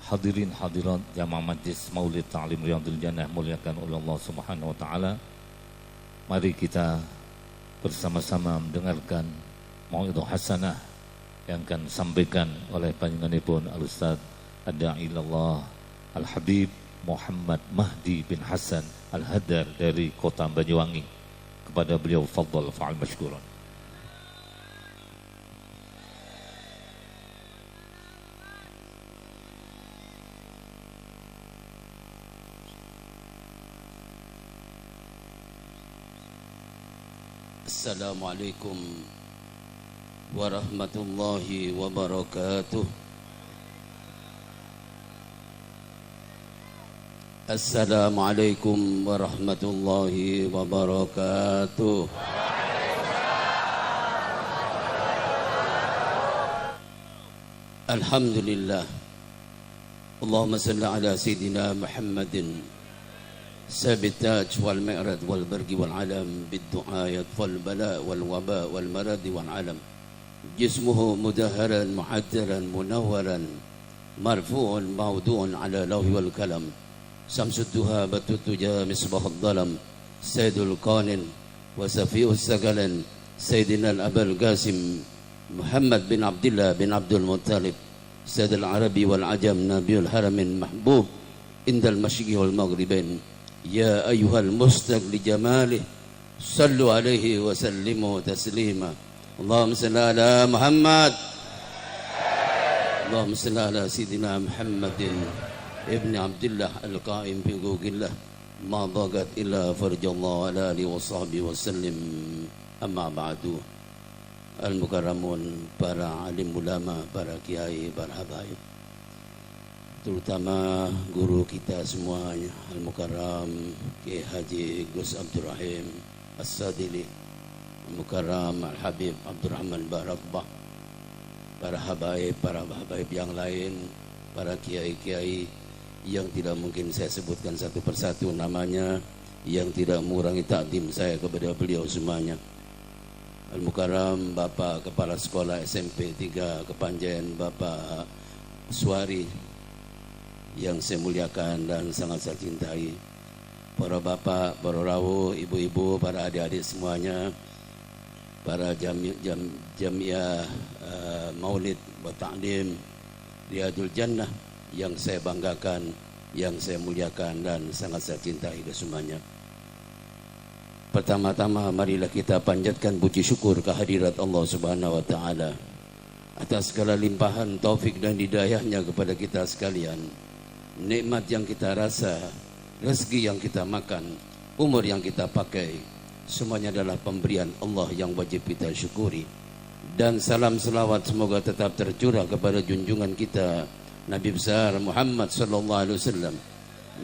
Hadirin hadirat jamaah majlis Maulid Ta'lim Riyadhil Jannah muliakan oleh Allah Subhanahu wa taala. Mari kita bersama-sama mendengarkan mau'idhah hasanah yang akan disampaikan oleh panjenenganipun Al-Ustaz Ad-Da'ilallah Al-Habib Muhammad Mahdi bin Hasan Al-Haddar dari kota Banyuwangi. Kepada beliau fadhal fa'al mashkuran. Assalamualaikum warahmatullahi wabarakatuh. Assalamualaikum warahmatullahi wabarakatuh. Alhamdulillah. Allahumma salli ala Sayyidina Muhammadin ساب التاج والمعرض والبرق والعلم بالدعاء يطفى البلاء والوباء والمرض والعلم جسمه مدهرا محجرا منورا مرفوع موضوع على لوح والكلم شمس الدهى بتتجا مصباح الظلم سيد القانن وسفيه الثقلين سيدنا الأبا القاسم محمد بن عبد الله بن عبد المطلب سيد العربي والعجم نبي الحرم المحبوب عند المشرق والمغربين. يا أيها المشتاق لجماله صلوا عليه وسلموا تسليما. اللهم صل على محمد. اللهم صل على سيدنا محمد ابن عبد الله القائم بحقوق الله ما ضاقت إلا فرج الله على آله وصحبه وسلم. أما بعد. Al-Mukarramun, para alim ulama, para kiai, para habaib, terutama guru kita semuanya, Al-Mukarram Kiai Haji Gus Abdul Rahim As-Sadili, Al-Mukarram Al-Habib Abdurrahman Barakbah, para habaib yang lain, para kiai-kiai yang tidak mungkin saya sebutkan satu persatu namanya, yang tidak mengurangi takdim saya kepada beliau semuanya. Al-Mukarram Bapak Kepala Sekolah SMP 3 Kepanjen, Bapak Suari, yang saya muliakan dan sangat saya cintai, para bapak, para rawuh, ibu-ibu, para adik-adik semuanya, para jamiah Maulid wa Ta'lim Riyadhil Jannah yang saya banggakan, yang saya muliakan dan sangat saya cintai semuanya. Pertama-tama marilah kita panjatkan puji syukur kehadirat Allah Subhanahu wa taala atas segala limpahan taufik dan hidayahnya kepada kita sekalian. Nikmat yang kita rasa, rezeki yang kita makan, umur yang kita pakai, semuanya adalah pemberian Allah yang wajib kita syukuri. Dan salam selawat semoga tetap tercurah kepada junjungan kita Nabi besar Muhammad sallallahu alaihi wasallam,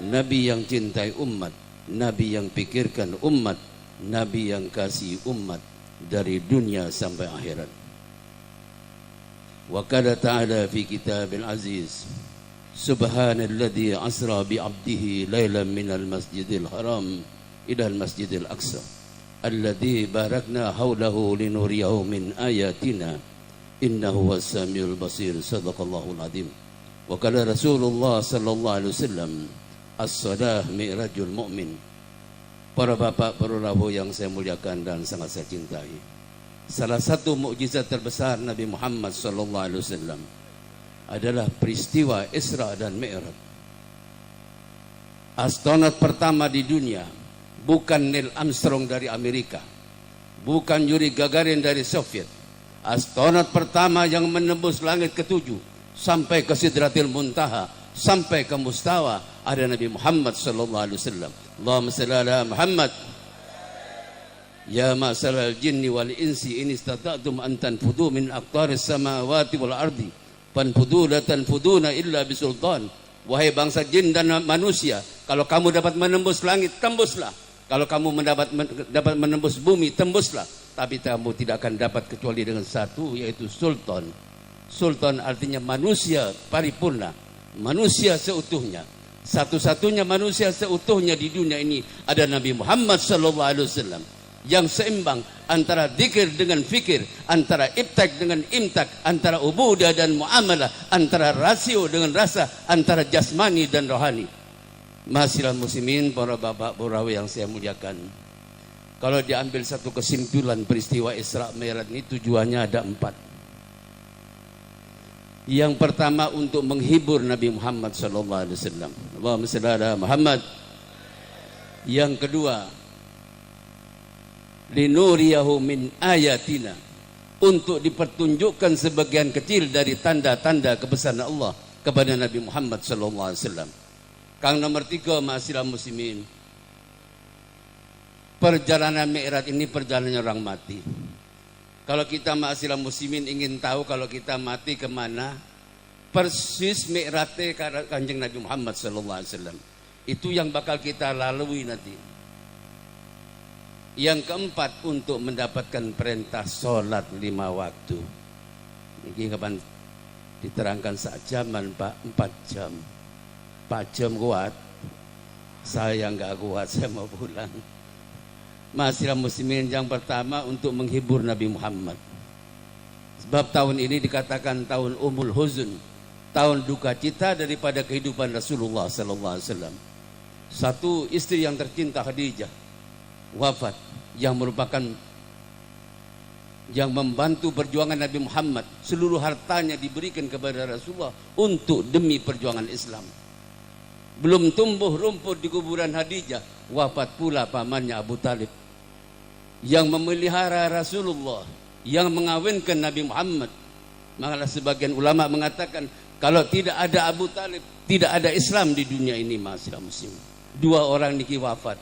Nabi yang cintai umat, Nabi yang pikirkan umat, Nabi yang kasih umat dari dunia sampai akhirat. Wa qala ta'ala fi kitabil aziz, Subhanalladzi asra bi 'abdihi lailan minal masjidil haram ilal masjidil aqsa alladzi barakna haulahu linuriyahu min ayatina innahu was-samiul basir. Shadaqallahul azim. Wa qala Rasulullah sallallahu alaihi wasallam, as-shalah mi'rajul mu'min. Para bapak, para rawuh yang saya muliakan dan sangat saya cintai, salah satu mukjizat terbesar Nabi Muhammad sallallahu alaihi wasallam adalah peristiwa Isra dan Mi'raj. Astronot pertama di dunia bukan Neil Armstrong dari Amerika, bukan Yuri Gagarin dari Soviet. Astronot pertama yang menembus langit ketujuh sampai ke Sidratil Muntaha, sampai ke Mustawa, ada Nabi Muhammad sallallahu alaihi wasallam. Allahumma shalli ala Muhammad. Ya ma'syaral jinni wal insi in istata'tum an tanfudu min aqtaris samawati wal ardi fanfudu la tanfuduna illa bisultan. Wahai bangsa jin dan manusia, kalau kamu dapat menembus langit, tembuslah. Kalau kamu dapat menembus bumi, tembuslah. Tapi kamu tidak akan dapat kecuali dengan satu, yaitu sultan. Sultan artinya manusia paripurna, manusia seutuhnya. Satu-satunya manusia seutuhnya di dunia ini ada Nabi Muhammad sallallahu alaihi wasallam. yang seimbang antara zikir dengan fikir, antara ibtak dengan imtak, antara ubudah dan muamalah, antara rasio dengan rasa, antara jasmani dan rohani. Ma'asyiral muslimin, para bapak purawi yang saya muliakan, kalau diambil satu kesimpulan peristiwa Isra Mi'raj ini tujuannya ada 4. Yang pertama untuk menghibur Nabi Muhammad sallallahu alaihi wasallam. Allahumma shalli ala Muhammad. Yang kedua, linuriyahu min ayatina, untuk dipertunjukkan sebagian kecil dari tanda-tanda kebesaran Allah kepada Nabi Muhammad sallallahu alaihi wasallam. Kang nomor 3, ma'asyiral muslimin, perjalanan Mi'raj ini perjalanan orang mati. Kalau kita ma'asyiral muslimin ingin tahu kalau kita mati kemana, persis Mi'rajnya Kanjeng Nabi Muhammad sallallahu alaihi wasallam. Itu yang bakal kita lalui nanti. Yang keempat, untuk mendapatkan perintah sholat 5 waktu. Ini kapan diterangkan sak jaman Pak, 4 jam. 4 jam kuat. Saya nggak kuat, saya mau pulang. Ma'asyiral muslimin, yang pertama untuk menghibur Nabi Muhammad. Sebab tahun ini dikatakan tahun umul huzun, tahun duka cita daripada kehidupan Rasulullah sallallahu alaihi wasallam. Satu istri yang tercinta Khadijah wafat, yang merupakan yang membantu perjuangan Nabi Muhammad. Seluruh hartanya diberikan kepada Rasulullah untuk demi perjuangan Islam. Belum tumbuh rumput di kuburan Khadijah, wafat pula pamannya Abu Talib, yang memelihara Rasulullah, yang mengawinkan Nabi Muhammad. Malah sebagian ulama mengatakan kalau tidak ada Abu Talib, tidak ada Islam di dunia ini. Ma'asyiral muslimin, 2 orang niki wafat.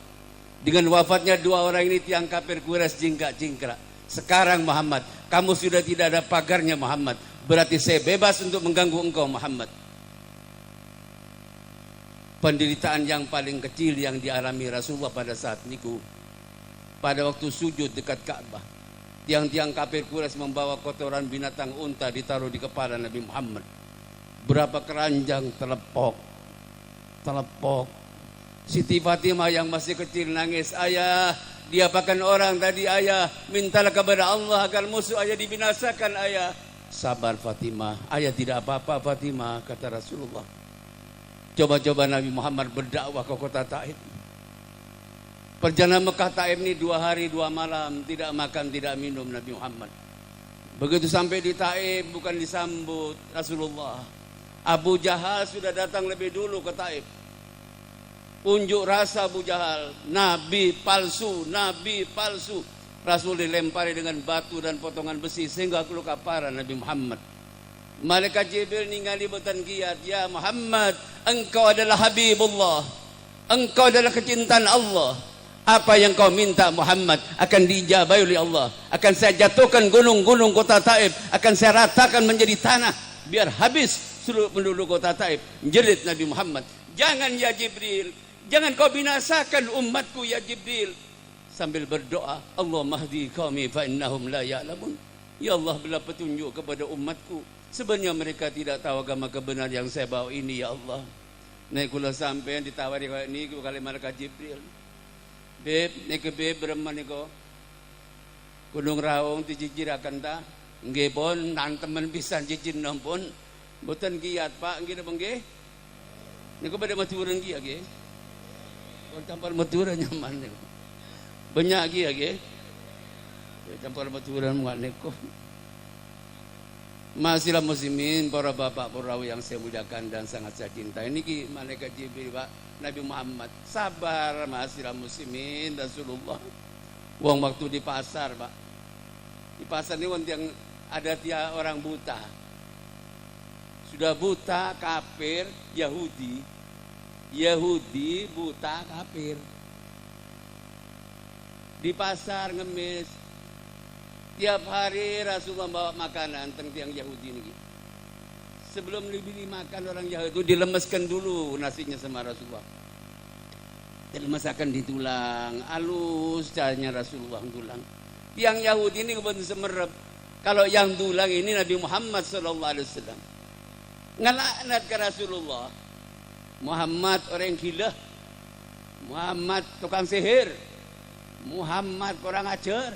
Dengan wafatnya 2 orang ini, tiang kafir Quraisy jingkrak-jingkrak. Sekarang Muhammad, kamu sudah tidak ada pagarnya Muhammad, berarti saya bebas untuk mengganggu engkau Muhammad. Penderitaan yang paling kecil yang dialami Rasulullah pada saat niku, pada waktu sujud dekat Ka'bah, tiang-tiang kafir Quraisy membawa kotoran binatang unta ditaruh di kepala Nabi Muhammad. Berapa keranjang telepok. Siti Fatimah yang masih kecil nangis, ayah, diapakan orang tadi ayah, mintalah kepada Allah agar musuh ayah dibinasakan ayah. Sabar Fatimah, ayah tidak apa-apa Fatimah, kata Rasulullah. Coba-coba Nabi Muhammad berdakwah ke kota Taif. Perjalanan Mekah Taif ini 2 hari 2 malam, tidak makan tidak minum Nabi Muhammad. Begitu sampai di Taif, bukan disambut Rasulullah, Abu Jahal sudah datang lebih dulu ke Taif. Unjuk rasa Abu Jahal, nabi palsu, nabi palsu. Rasul dilempari dengan batu dan potongan besi sehingga luka parah Nabi Muhammad. Malaikat Jibril ningali botan giat, ya Muhammad, engkau adalah Habibullah, engkau adalah kecintaan Allah. Apa yang kau minta Muhammad akan diijabahi oleh Allah. Akan saya jatuhkan gunung-gunung kota Taif, akan saya ratakan menjadi tanah biar habis seluruh penduduk kota Taif. Jerit Nabi Muhammad, jangan ya Jibril, jangan kau binasakan umatku ya Jibril. Sambil berdoa, Allah mahdi qaumi fa innahum la ya'lamun. Ya Allah, berilah petunjuk kepada umatku, sebenarnya mereka tidak tahu agama kebenaran yang saya bawa ini ya Allah. Naik kula sampean ditawari kaya ini kali malaikat Jibril. Beb, nek beb bereman niko Gunung Raung dijijirakan ta? Nggih pun, nang temen pisan jijin pun. Mboten giat Pak, nggih napa nggih? Niku pada maturan nggih nggih. Kon tampar maturan nyaman niku. Banyak nggih nggih. Tampar maturan muat niku. Ma'asyiral muslimin, para bapak purawi yang saya muliakan dan sangat saya cintai. Niki malaikat Jibril Pak, Nabi Muhammad. Sabar ma'asyiral muslimin, Rasulullah. Wong waktu di pasar Pak. Di pasar ini yang ada tiap orang buta. Sudah buta, kafir, Yahudi. Yahudi, buta, kafir. Di pasar ngemis. Tiap hari Rasulullah bawa makanan tentang tiang Yahudi ini. Sebelum diberi makan orang Yahudi itu dilemeskan dulu nasinya sama Rasulullah. Dilemeskan di tulang, halus caranya Rasulullah tulang. Tiang Yahudi ini kebetulan semerep. Kalau yang tulang ini Nabi Muhammad SAW. Ngelaknat ke Rasulullah. Muhammad orang gila. Muhammad tukang sihir. Muhammad kurang ajar.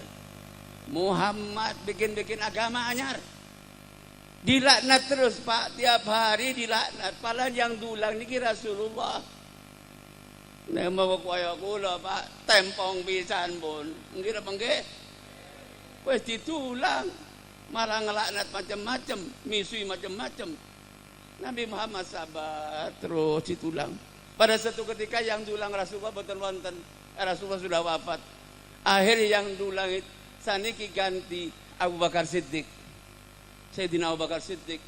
Muhammad bikin-bikin agama anyar. Dilaknat terus Pak, tiap hari dilaknat. Padahal yang dulang niki Rasulullah. Nek mau kaya kula Pak, tempong pisan pun. Nggih napa nggih? Wis ditulang. Malah ngelaknat macam-macam, misui macam-macam. Nabi Muhammad sabar terus ditulang. Pada satu ketika yang dulang Rasulullah betul wonten, Rasulullah sudah wafat. Akhirnya yang dulang saniki ganti Abu Bakar Siddiq. Sayyidina Abu Bakar Siddiq.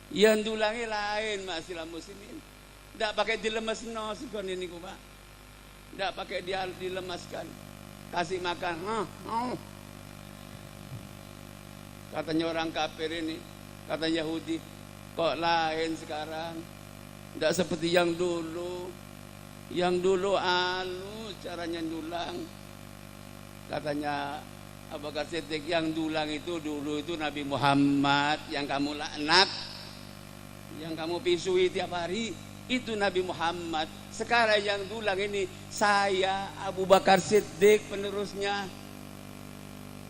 Yang dulangi lain masilah muslimin. Tidak pakai dilemesno sekon ini Pak. Tidak pakai dia dilemaskan. Kasih makan. Katanya orang kafir ini, kata Yahudi, kok lain sekarang? Tidak seperti yang dulu. Yang dulu halus caranya dulang. Katanya Abu Bakar Siddiq, yang dulang itu dulu itu Nabi Muhammad, yang kamu laknat, yang kamu pisui tiap hari, itu Nabi Muhammad. Sekarang yang dulang ini saya, Abu Bakar Siddiq, penerusnya.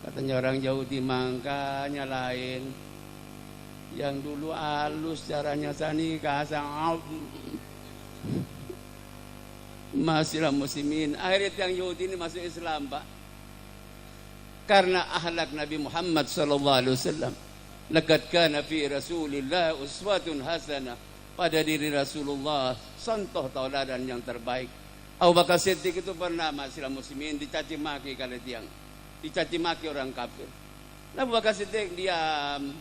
Katanya orang Yahudi, makanya lain. Yang dulu halus caranya sani kasang. Masihlah muslimin. Akhirnya yang Yahudi ini masuk Islam Pak. Karena ahlak Nabi Muhammad sallallahu alaihi wasallam. Laqad kana fi Rasulillah uswatun hasanah. Pada diri Rasulullah contoh tauladan yang terbaik. Abu Bakar Siddiq itu pernah masihlah muslimin dicaci maki kali tiang. Dicaci maki orang kafir. Abu Bakar Siddiq diam.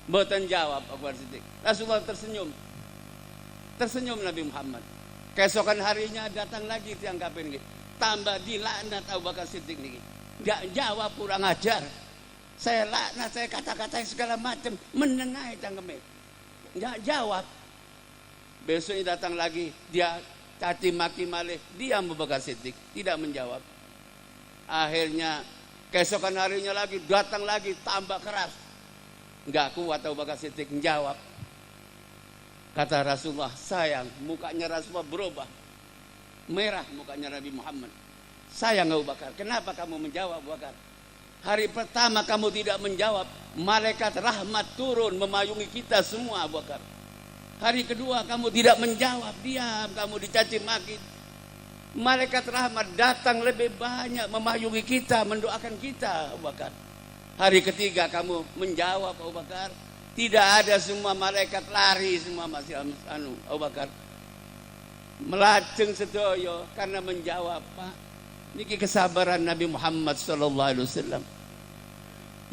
Mboten jawab Abu Bakar Siddiq. Rasulullah tersenyum. Tersenyum Nabi Muhammad. Keesokan harinya datang lagi tiang kafir ini. Tambah dilaknat Abu Bakar Siddiq ini. Enggak jawab, kurang ajar. Saya laknat, saya kata-katain segala macam, menengai cangkeme. Enggak jawab. Besoknya datang lagi, dia caci maki malih, dia Abu Bakar Siddiq, tidak menjawab. Akhirnya keesokan harinya lagi datang lagi, tambah keras. Enggak kuat Abu Bakar Siddiq menjawab. Kata Rasulullah, sayang, mukanya Rasulullah berubah. Merah mukanya Nabi Muhammad. Sayang Abu Bakar, kenapa kamu menjawab Abu Bakar? Hari pertama kamu tidak menjawab, malaikat rahmat turun memayungi kita semua Abu Bakar. Hari kedua kamu tidak menjawab, diam, kamu dicaci maki. Malaikat rahmat datang lebih banyak memayungi kita, mendoakan kita Abu Bakar. Hari ketiga kamu menjawab Abu Bakar. Tidak ada, semua malaikat lari semua masih Abu Bakar. Melajeng sedoyo karena menjawab Pak. Niki kesabaran Nabi Muhammad sallallahu alaihi wasallam.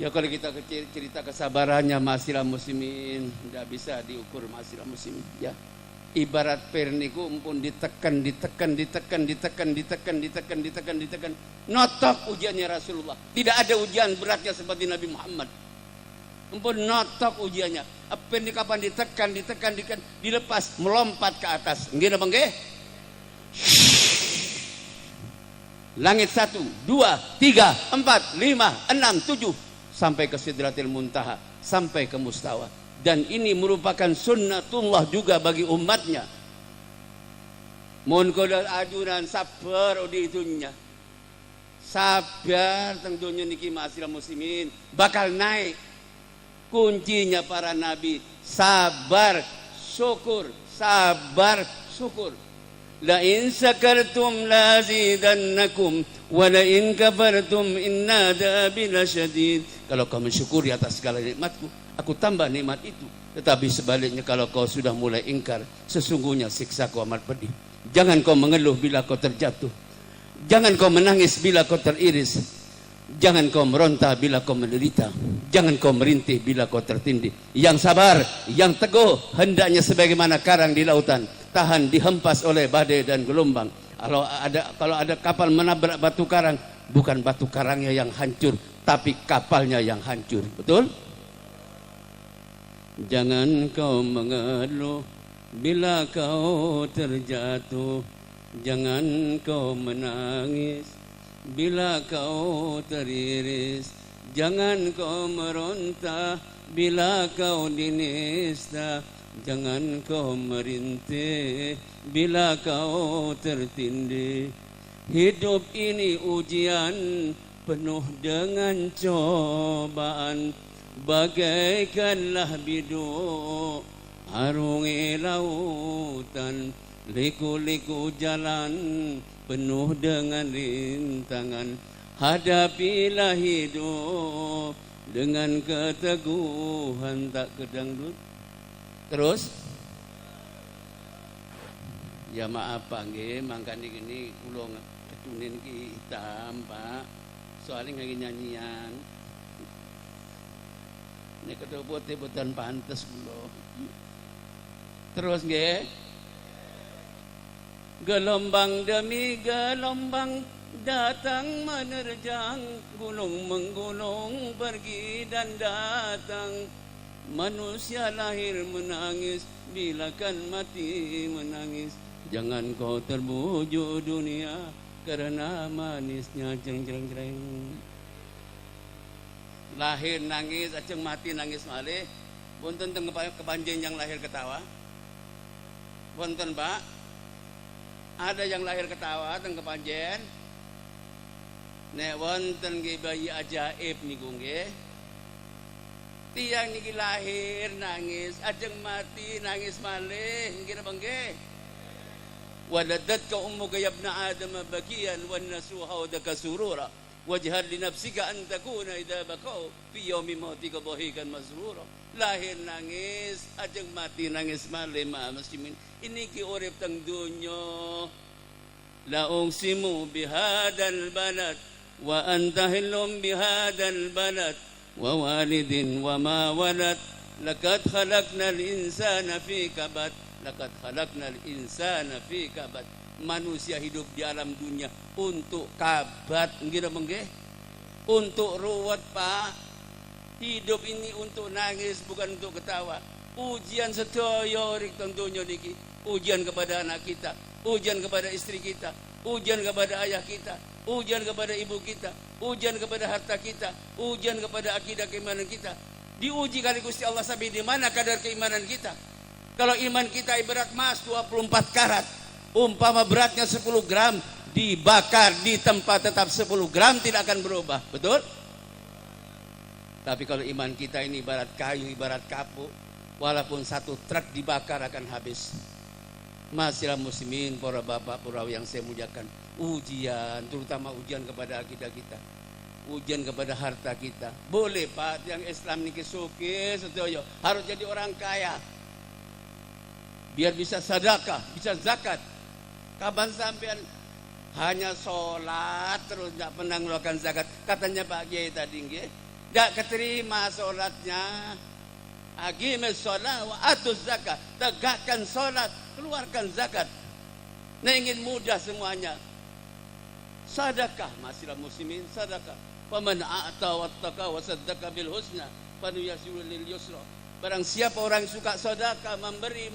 Ya kalau kita cerita kesabarannya masihlah muslimin, tidak bisa diukur masihlah muslimin. Ya. Ibarat per niku pun ditekan. Notok ujiannya Rasulullah. Tidak ada ujian beratnya seperti Nabi Muhammad. Ampun notok ujiannya. Apa ini kapan ditekan, dilepas, melompat ke atas. Nggih napa nggih? Langit 1, 2, 3, 4, 5, 6, 7 sampai ke Sidratil Muntaha, sampai ke Mustawa. Dan ini merupakan sunnatullah juga bagi umatnya. Mohon kodal ajuran sabar di itunya. Sabar tentunya niki masih muslimin bakal naik. Kuncinya para nabi sabar syukur, sabar syukur. La in sakartum lazidannakum wa la in kafartum inna adabi lasyadid. Kalau kau mensyukuri atas segala nikmatku, aku tambah nikmat itu. Tetapi sebaliknya kalau kau sudah mulai ingkar, sesungguhnya siksaku amat pedih. Jangan kau mengeluh bila kau terjatuh. Jangan kau menangis bila kau teriris. Jangan kau meronta bila kau menderita. Jangan kau merintih bila kau tertindih. Yang sabar, yang teguh, hendaknya sebagaimana karang di lautan, tahan dihempas oleh badai dan gelombang. Kalau ada kapal menabrak batu karang, bukan batu karangnya yang hancur, tapi kapalnya yang hancur. Betul? Jangan kau mengeluh bila kau terjatuh. Jangan kau menangis bila kau teriris. Jangan kau meronta bila kau dinista. Jangan kau merintih bila kau tertindih. Hidup ini ujian penuh dengan cobaan, bagaikanlah biduk arungi lautan, liku-liku jalan penuh dengan rintangan. Hadapilah hidup dengan keteguhan, tak kedangdut. Terus ya maaf Pak nggih, mangkane gini kula ketunin ki hitam Pak. Soalnya lagi nyanyian. Ini kedua putih bukan pantes kula. Terus nggih. Gelombang demi gelombang datang menerjang, gunung menggunung pergi dan datang. Manusia lahir menangis, bila kan mati menangis. Jangan kau terbujuk dunia karena manisnya jreng. Lahir nangis, aceng mati nangis malih. Wonten teng kepanjen yang lahir ketawa? Wonten Pak? Ada yang lahir ketawa teng kepanjen? Nek wonten nggih bayi ajaib niku nggih. Tiang niki lahir nangis, ajeng mati nangis malih, nggih napa nggih? Waladatka ummuka ya ibna adam bakiyan wan nasu haudaka surura wajhad li nafsika an takuna idza baqau fi yaumi mautika dhahikan masrura. Lahir nangis, ajeng mati nangis malih ma muslimin. Ini ki urip teng donya. La ungsimu bihadal balad wa anta hillum bihadal balad wa walidin wa ma walad laqad khalaqnal insana fi kabad. Laqad khalaqnal insana fi kabad. Manusia hidup di alam dunia untuk kabat, nggih napa nggih? Untuk ruwet Pak. Hidup ini untuk nangis bukan untuk ketawa. Ujian sedaya rik teng donya niki. Ujian kepada anak kita, ujian kepada istri kita, ujian kepada ayah kita, ujian kepada ibu kita, ujian kepada harta kita, ujian kepada akidah keimanan kita. Diuji kali Gusti Allah sampai di mana kadar keimanan kita. Kalau iman kita ibarat emas 24 karat, umpama beratnya 10 gram, dibakar di tempat tetap 10 gram tidak akan berubah, betul? Tapi kalau iman kita ini ibarat kayu, ibarat kapuk, walaupun 1 truk dibakar akan habis. Masihlah muslimin, para bapak, para yang saya muliakan, ujian, terutama ujian kepada akidah kita, ujian kepada harta kita. Boleh Pak, yang Islam niki suki sedaya harus jadi orang kaya, biar bisa sedekah, bisa zakat. Kapan sampean hanya sholat terus tidak pernah melakukan zakat? Katanya Pak Kiai tadi nggih, tidak keterima sholatnya. Aqimis sholat wa atuz zakat, tegakkan sholat, keluarkan zakat. Nah ingin mudah semuanya, sedekah. Masihlah muslimin, sedekah. Faman a'ta wattaqa wa saddaqa bil husna fanuyassiru lil yusra. Barang siapa orang suka sedekah, memberi,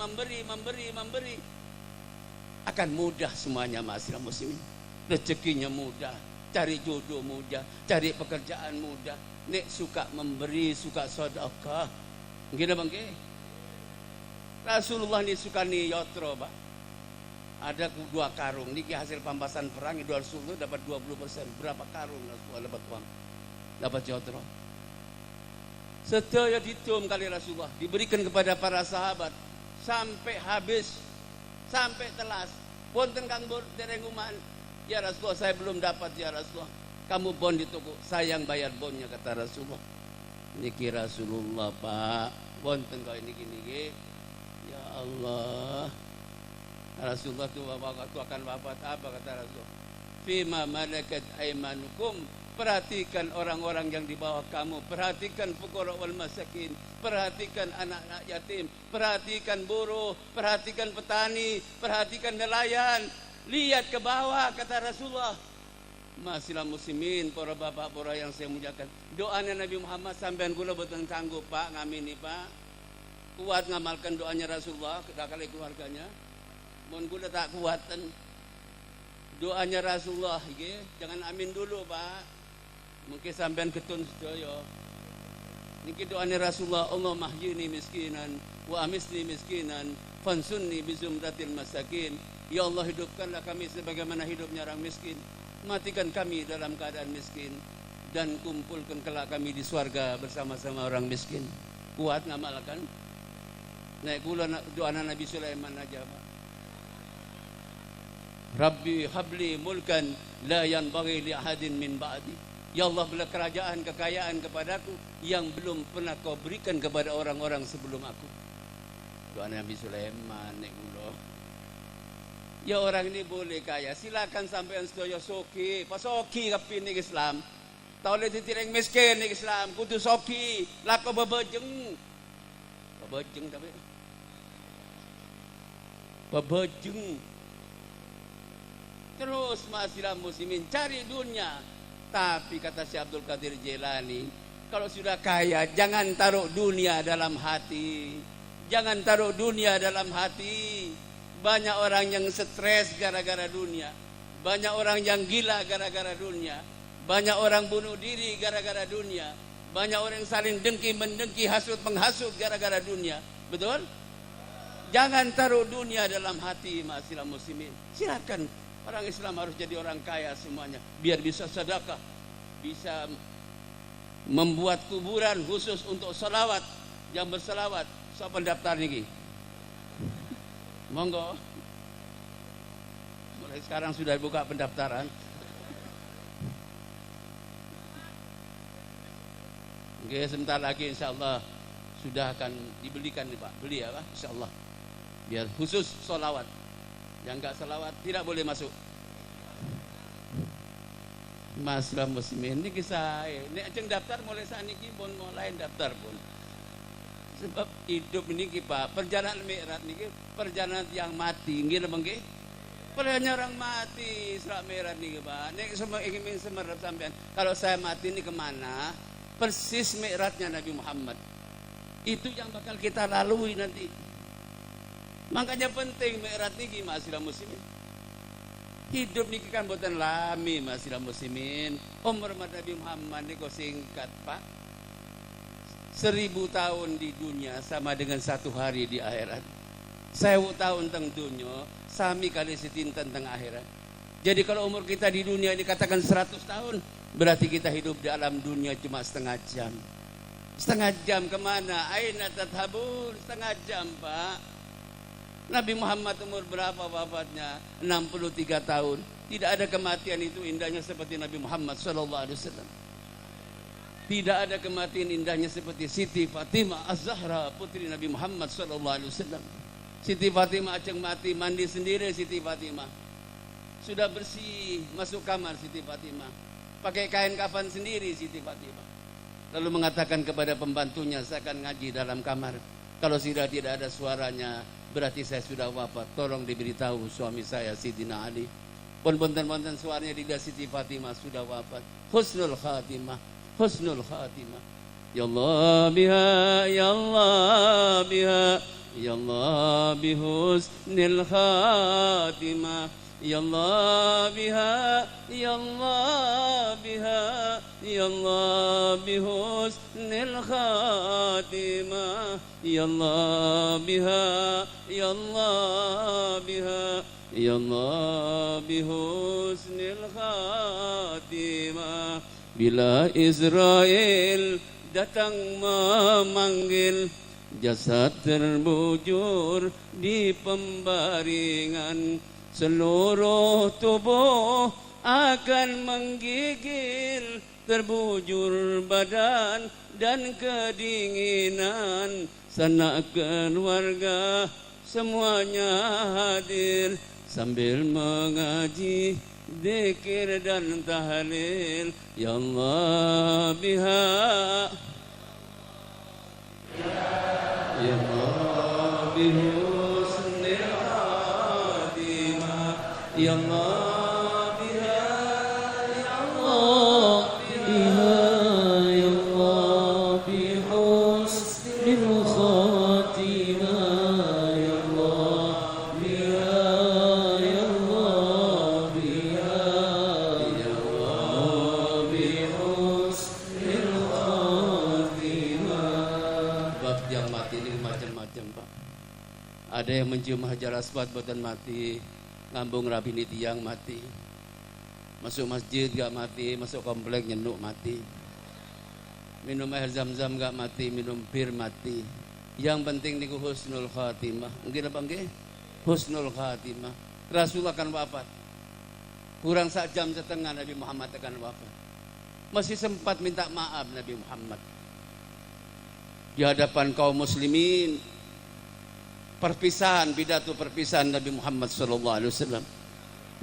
akan mudah semuanya. Masihlah muslimin, rezekinya mudah, cari jodoh mudah, cari pekerjaan mudah. Nek suka memberi, suka sedekah, nggih napa nggih? Rasulullah ini suka niyotro Pak. Ada 2 karung niki hasil pampasan perang, itu Rasulullah dapat 20%. Berapa karung Rasulullah dapat uang? Dapat yotro. Sedaya ditum kali Rasulullah, diberikan kepada para sahabat sampai habis, sampai telas. Wonten kang dereng uman, ya Rasulullah saya belum dapat ya Rasulullah. Kamu bon di toko, saya yang bayar bonnya, kata Rasulullah. Niki Rasulullah Pak, wonten kau niki. Ya Allah, Rasulullah itu waktu akan wafat apa kata Rasulullah? Fima malakat aimanukum, perhatikan orang-orang yang di bawah kamu, perhatikan fuqara wal masakin, perhatikan anak-anak yatim, perhatikan buruh, perhatikan petani, perhatikan nelayan. Lihat ke bawah, kata Rasulullah. Masihlah muslimin, para bapak, para yang saya muliakan, doanya Nabi Muhammad sampean kula boten sanggup Pak ngamini Pak. Kuat ngamalkan doanya Rasulullah kali keluarganya. Mun kula tak kuatan doanya Rasulullah nggih, jangan amin dulu Pak. Mungkin sampean ketun sedaya. Niki doanya Rasulullah, Allah mahyini miskinan wa amisni miskinan fansunni bizumratil masakin. Ya Allah, hidupkanlah kami sebagaimana hidupnya orang miskin, matikan kami dalam keadaan miskin, dan kumpulkan kelak kami di surga bersama-sama orang miskin. Kuat ngamalkan? Naik kula doa Nabi Sulaiman aja, Pak. Rabbi habli mulkan la yanbaghi li ahadin min ba'di. Ya Allah, berilah kerajaan, kekayaan kepadaku yang belum pernah kau berikan kepada orang-orang sebelum aku. Doa Nabi Sulaiman nek kula. Ya orang ini boleh kaya, silakan sampean sedaya soki, pas soki kapin ning Islam. Tau le ditireng miskin ning Islam, kudu soki, lako babejeng. Babejeng tapi. Babejeng. Terus masilah muslimin cari dunia. Tapi kata Syekh Abdul Qadir Jailani, kalau sudah kaya jangan taruh dunia dalam hati. Jangan taruh dunia dalam hati. Banyak orang yang stres gara-gara dunia. Banyak orang yang gila gara-gara dunia. Banyak orang bunuh diri gara-gara dunia. Banyak orang yang saling dengki mendengki, hasut menghasut gara-gara dunia. Betul? Jangan taruh dunia dalam hati, ma'asyiral muslimin. Silakan. Orang Islam harus jadi orang kaya semuanya, biar bisa sedekah, bisa membuat kuburan khusus untuk salawat. Yang bersalawat, siapa pendaftar niki? Monggo. Mulai sekarang sudah buka pendaftaran. Oke, sebentar lagi insyaallah sudah akan dibelikan nih Pak. Beli ya Pak, insyaallah. Biar khusus salawat. Yang enggak salawat tidak boleh masuk. Masilah muslimin ini kisah. Nek ajeng daftar mulai saniki pun mulai daftar pun. Sebab hidup ini Pak, perjalanan Mi'raj niki perjalanan yang mati, nggih napa nggih? Perjalanan orang mati Isra Mi'raj niki Pak. Nek semua ingin semerap sampean, kalau saya mati ini kemana? Persis Mi'rajnya Nabi Muhammad. Itu yang bakal kita lalui nanti. Makanya penting Mi'raj niki ma'asyiral muslimin. Hidup niki kan boten lami ma'asyiral muslimin. Umur Nabi Muhammad niku singkat Pak. 1000 tahun di dunia sama dengan 1 hari di akhirat. 1000 tahun teng dunia sami kali setinten teng akhirat. Jadi kalau umur kita di dunia ini katakan 100 tahun, berarti kita hidup di alam dunia cuma setengah jam. Setengah jam kemana? Aina tadhabun? Setengah jam Pak. Nabi Muhammad umur berapa wafatnya? 63 tahun. Tidak ada kematian itu indahnya seperti Nabi Muhammad sallallahu alaihi wasallam. Tidak ada kematian indahnya seperti Siti Fatimah Az-Zahra, putri Nabi Muhammad sallallahu alaihi wasallam. Siti Fatimah aceng mati, mandi sendiri Siti Fatimah. Sudah bersih, masuk kamar Siti Fatimah. Pakai kain kafan sendiri Siti Fatimah. Lalu mengatakan kepada pembantunya, saya akan ngaji dalam kamar. Kalau sudah tidak ada suaranya, berarti saya sudah wafat. Tolong diberitahu suami saya Sidina Ali. Ponten-ponten suaranya tidak Siti Fatimah sudah wafat. Husnul khatimah, husnul khatimah. Ya Allah biha, ya Allah biha, ya Allah bihusnil khatimah. Ya Allah biha, ya Allah biha, ya Allah bihusnil khatimah. Ya Allah biha, ya Allah biha, ya Allah bihusnil khatimah. Bila Israel datang memanggil, jasad terbujur di pembaringan, seluruh tubuh akan menggigil, terbujur badan dan kedinginan. Sanak keluarga semuanya hadir sambil mengaji zikir dan tahlil. Ya Allah biha, ya Allah bihusnil khatimah. Ya Allah biha, ya Allah biha, ya Allah bihusnil khatimah. Ya Allah biha, ya Allah biha, ya Allah bihusnil khatimah. Ada yang mencium hajar aswad boten mati, ngambung rabini tiang mati, masuk masjid gak mati, masuk komplek nyenduk mati, minum air zam-zam gak mati, minum bir mati. Yang penting niku husnul khatimah. Mungkin apa nggih? Husnul khatimah. Rasulullah kan wafat. Kurang 1 jam setengah Nabi Muhammad akan wafat. Masih sempat minta maaf Nabi Muhammad di hadapan kaum muslimin. Perpisahan, pidato perpisahan Nabi Muhammad sallallahu alaihi wasallam.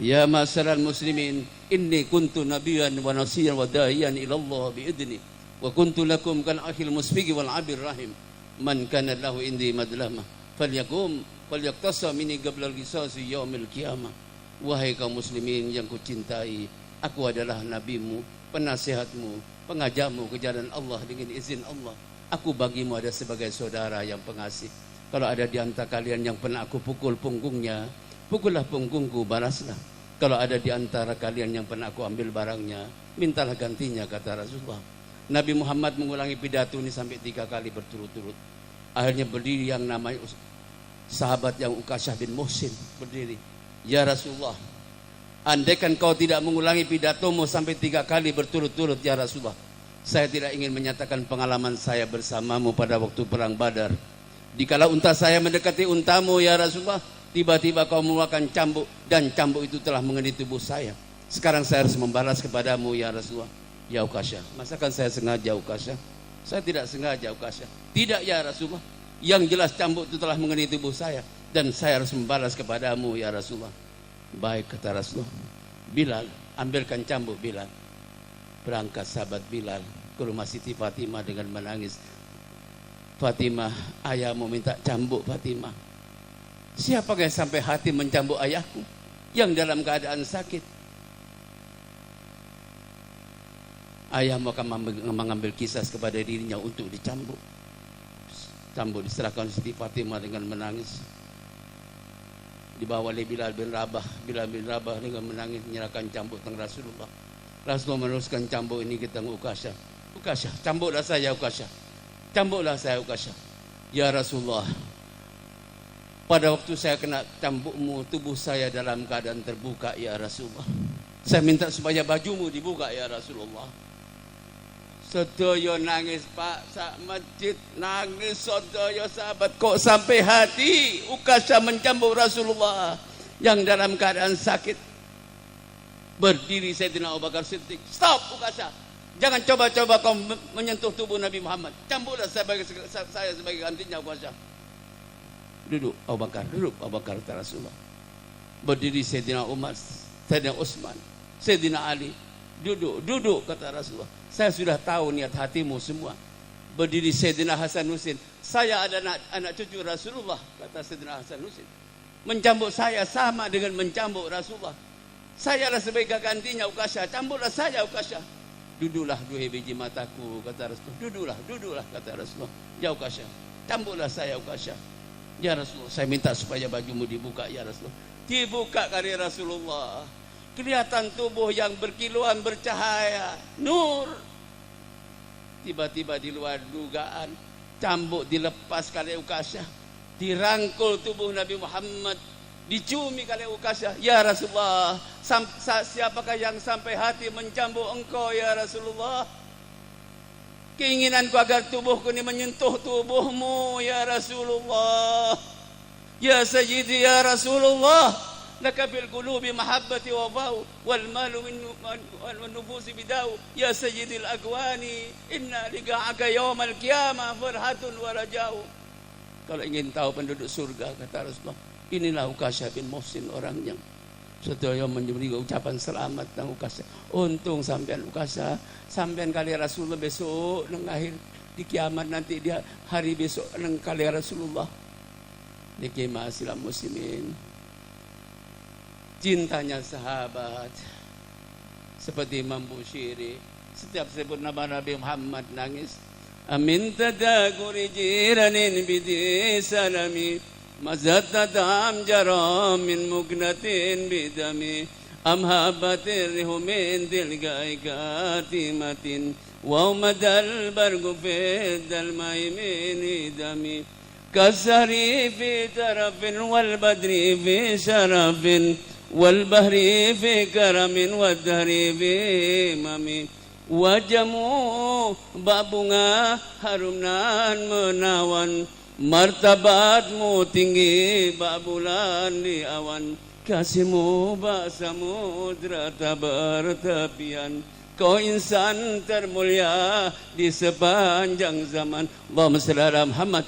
Ya ma'syaral muslimin, inni kuntu nabiyyan wa nasiran wa da'iyan ila Allah bi idni wa kuntu lakum kal akhil musfiqi wal abir rahim. Man kana lahu indi madlamah falyakum walyaqtasa minni qabla al-qisas yaumil qiyamah. Wahai kaum muslimin yang kucintai, aku adalah nabimu, penasihatmu, pengajarmu ke jalan Allah dengan izin Allah. Aku bagimu ada sebagai saudara yang pengasih. Kalau ada di antara kalian yang pernah aku pukul punggungnya, pukullah punggungku, balaslah. Kalau ada di antara kalian yang pernah aku ambil barangnya, mintalah gantinya, kata Rasulullah. Nabi Muhammad mengulangi pidato ini sampai 3 kali berturut-turut. Akhirnya berdiri yang namanya sahabat yang Ukasyah bin Muhsin, berdiri. Ya Rasulullah, andaikan kau tidak mengulangi pidatomu sampai 3 kali berturut-turut, ya Rasulullah, saya tidak ingin menyatakan pengalaman saya bersamamu pada waktu perang Badar. Dikala unta saya mendekati untamu, ya Rasulullah, tiba-tiba kau mengeluarkan cambuk, dan cambuk itu telah mengenai tubuh saya. Sekarang saya harus membalas kepadamu, ya Rasulullah. Ya Ukasyah, masakan saya sengaja, Ukasyah? Saya tidak sengaja, Ukasyah. Tidak, ya Rasulullah. Yang jelas cambuk itu telah mengenai tubuh saya, dan saya harus membalas kepadamu, ya Rasulullah. Baik, kata Rasulullah. Bilal, ambilkan cambuk, Bilal. Berangkat sahabat Bilal ke rumah Siti Fatimah dengan menangis. Fatimah, ayahmu minta cambuk, Fatimah. Siapa yang sampai hati mencambuk ayahku yang dalam keadaan sakit? Ayahmu akan mengambil kisah kepada dirinya untuk dicambuk. Cambuk diserahkan Siti Fatimah dengan menangis. Dibawa oleh Bilal bin Rabah. Bilal bin Rabah dengan menangis menyerahkan cambuk tentang Rasulullah. Rasulullah meneruskan cambuk ini ke tentang Ukasyah. Ukasyah, cambuklah saya, Ukasyah. Cambuklah saya, Ukasyah. Ya Rasulullah, pada waktu saya kena cambukmu, tubuh saya dalam keadaan terbuka, ya Rasulullah. Saya minta supaya bajumu dibuka, ya Rasulullah. Sedaya nangis, Pak, sak masjid nangis, sedaya sahabat. Kok sampai hati Ukasyah mencambuk Rasulullah yang dalam keadaan sakit. Berdiri Sayyidina Abu Bakar Siddiq. Stop, Ukasyah. Jangan coba-coba kau menyentuh tubuh Nabi Muhammad. Cambuklah saya sebagai gantinya, Ukasyah. Duduk Abu Bakar, duduk Abu Bakar, kata Rasulullah. Berdiri Sayyidina Umar, Sayyidina Utsman, Sayyidina Ali. Duduk, kata Rasulullah. Saya sudah tahu niat hatimu semua. Berdiri Sayyidina Hasan Husain. Saya ada anak cucu Rasulullah, kata Sayyidina Hasan Husain. Mencambuk saya sama dengan mencambuk Rasulullah. Saya adalah sebagai gantinya, Ukasyah. Cambuklah saya, Ukasyah. Duduklah 2 biji mataku, kata Rasulullah. Duduklah, kata Rasulullah. Ya Ukasyah, cambuklah saya, Ukasyah. Ya Rasulullah, saya minta supaya bajumu dibuka, ya Rasulullah. Dibuka kali Rasulullah. Kelihatan tubuh yang berkilauan, bercahaya, nur. Tiba-tiba di luar dugaan, cambuk dilepas kali Ukasyah. Dirangkul tubuh Nabi Muhammad, dicumi kali Ukasyah. Ya Rasulullah, siapakah yang sampai hati mencambuk engkau, ya Rasulullah? Keinginanku agar tubuhku ini menyentuh tubuhmu, ya Rasulullah. Ya Sayyidi, ya Rasulullah, laka fil qulubi mahabbati wa bau wal malu wal nufusi bidau. Ya Sayyidil akwani, inna liqa'aka yawmal qiyamah farhatun wa rajau. Kalau ingin tahu penduduk surga, kata Rasulullah, inilah Ukasyah bin Muhsin orangnya. Sedaya memberi ucapan selamat nang Ukasyah. Untung sampean Ukasyah, sampean kali Rasulullah besok nang akhir di kiamat nanti, dia hari besok nang kali Rasulullah. Niki ma'asyiral muslimin. Cintanya sahabat seperti Imam Bushiri, setiap sebut nama Nabi Muhammad nangis. Amin tadaguri jiranin bidi salami mazatadam jaram min mugnatin bidami amhabatir rihumin tilgai katimatin wa madal bargu fidal maimini dami كالسهر في ترف والبدر في شرف والبهر في كرم والدهر في مم wajahmu bak bunga harum nan menawan martabatmu tinggi bak bulan di awan kasihmu bak samudra tak bertepian kau insan termulia di sepanjang zaman. Allahumma shalli ala Muhammad.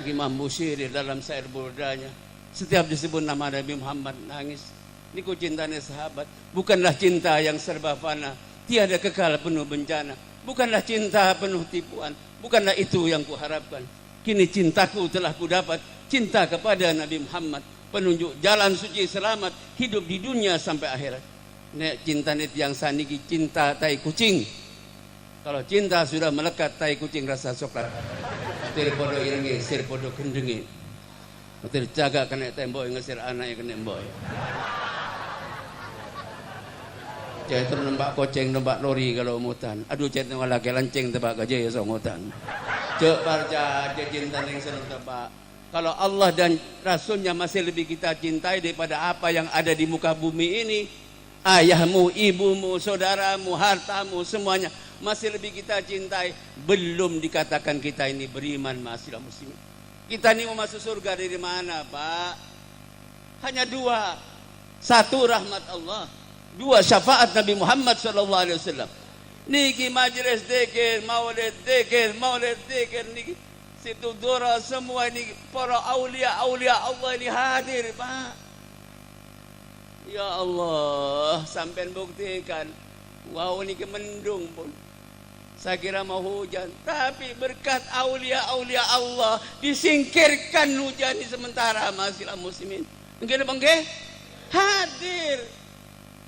Imam Busiri dalam syair burdanya setiap disebut nama Nabi Muhammad nangis. Niku cintanya sahabat, bukanlah cinta yang serba fana, tiada kekal penuh bencana, bukanlah cinta penuh tipuan, bukanlah itu yang kuharapkan. Kini cintaku telah kudapat, cinta kepada Nabi Muhammad, penunjuk jalan suci selamat, hidup di dunia sampai akhirat. Nek cinta net yang saniki cinta tai kucing. Kalau cinta sudah melekat tai kucing rasa coklat. Tir podo iringi, sir podo kendengi. Tir jaga kena tembok ngesir anak yang kena boy. Cai terus nembak koceng, nembak lori kalau mutan. Aduh cai tembak lagi lanceng tebak gaji ya songotan. Cek parja dia cinta yang senang tebak. Kalau Allah dan Rasulnya masih lebih kita cintai daripada apa yang ada di muka bumi ini, ayahmu, ibumu, saudaramu, hartamu, semuanya masih lebih kita cintai. Belum dikatakan kita ini beriman, masih muslimin. Kita ini mau masuk surga dari mana, Pak? Hanya dua. Satu rahmat Allah, dua syafaat Nabi Muhammad SAW. Niki majlis dzikir, maulid dzikir niki situ dora semua ini para aulia Allah ini hadir, Pak. Ya Allah, sampai buktikan. Wow, ini kemendung pun. Saya kira mau hujan, tapi berkat aulia Allah disingkirkan hujan di sementara masih muslimin. Mungkin bangke hadir.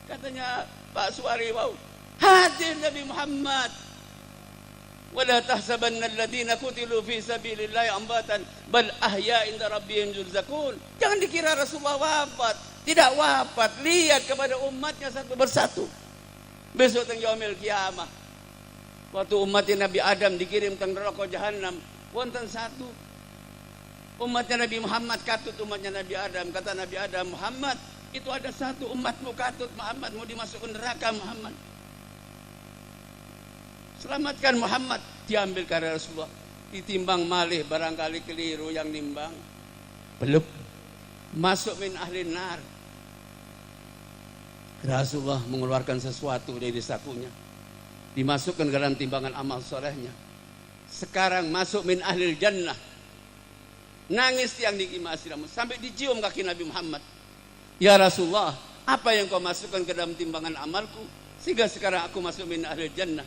Katanya Pak Suwari, wow, hadir Nabi Muhammad. Wala tahsabanna alladhina qutilu fi sabilillahi amwatan bal ahya inda rabbihim yurzaqun. Jangan dikira Rasulullah wafat. Tidak wafat. Lihat kepada umatnya satu persatu. Besok teng yaumil kiamah, waktu umatnya Nabi Adam dikirim teng neraka jahanam, wonten satu umatnya Nabi Muhammad katut umatnya Nabi Adam. Kata Nabi Adam, Muhammad, itu ada satu umatmu katut, Muhammad mau dimasukkan neraka, Muhammad. Selamatkan Muhammad. Diambil karena Rasulullah. Ditimbang malih, barangkali keliru yang nimbang. Belum. Masuk min ahli nar. Rasulullah mengeluarkan sesuatu dari sakunya. Dimasukkan ke dalam timbangan amal solehnya. Sekarang masuk min ahli jannah. Nangis tiang di kimasiramu. Sampai dicium kaki Nabi Muhammad. Ya Rasulullah, apa yang kau masukkan ke dalam timbangan amalku sehingga sekarang aku masuk min ahli jannah?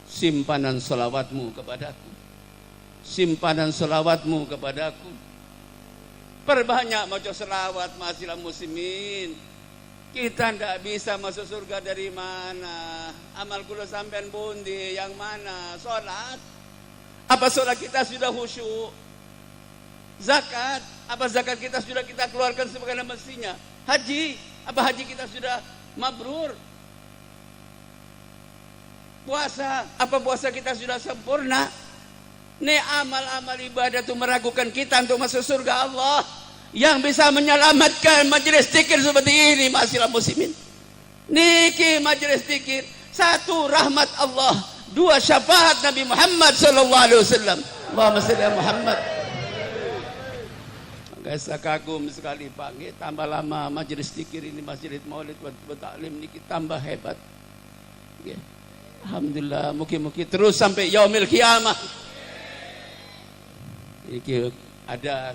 Simpanan selawatmu kepadaku. Simpanan selawatmu kepadaku. Perbanyak maca selawat masilah muslimin. Kita tidak bisa masuk surga dari mana? Amal kula sampean bundi yang mana? Salat. Apa salat kita sudah khusyuk? Zakat. Apa zakat kita sudah kita keluarkan sebagaimana mestinya? Haji. Apa haji kita sudah mabrur? Puasa. Apa puasa kita sudah sempurna? Ini amal-amal ibadah itu meragukan kita untuk masuk surga Allah. Yang bisa menyelamatkan majelis zikir seperti ini masihlah muslimin. Niki majelis zikir, satu rahmat Allah, dua syafaat Nabi Muhammad sallallahu alaihi wasallam. Allahumma shalli ala Muhammad. Guys, kagum sekali Pak. Tambah lama majelis zikir ini, majelis maulid wa taklim niki tambah hebat. Alhamdulillah, mugi-mugi terus sampai yaumil kiamah. Niki ada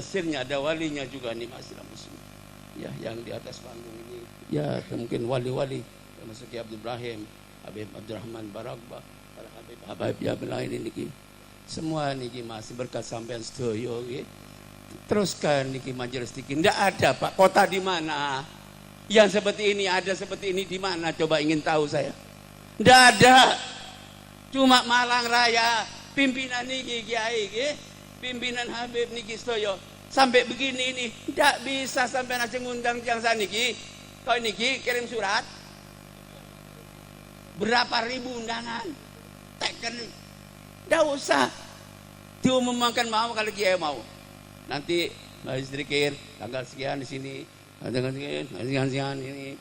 sirnya, ada walinya juga nih masihlah muslim. Ya, yang di atas panggung ini ya mungkin wali-wali termasuk Abdul Ibrahim, Habib Abdurrahman Barakbah, para Habib yang lain ini semua niki masih berkat sampean sedoyo nggih. Teruskan niki majelis zikir. Enggak ada Pak, kota di mana yang seperti ini, ada seperti ini di mana, coba ingin tahu saya. Enggak ada. Cuma Malang Raya pimpinan niki kiai nggih. Pimpinan Habib niki stoyo sampai begini ini tidak bisa sampai nasi ngundang tiang saniki. Kau niki kirim surat berapa ribu undangan teken, tidak usah. Diumumkan mau kalau kiai mau. Nanti majlis zikir tanggal sekian di sini, tanggal sekian ini,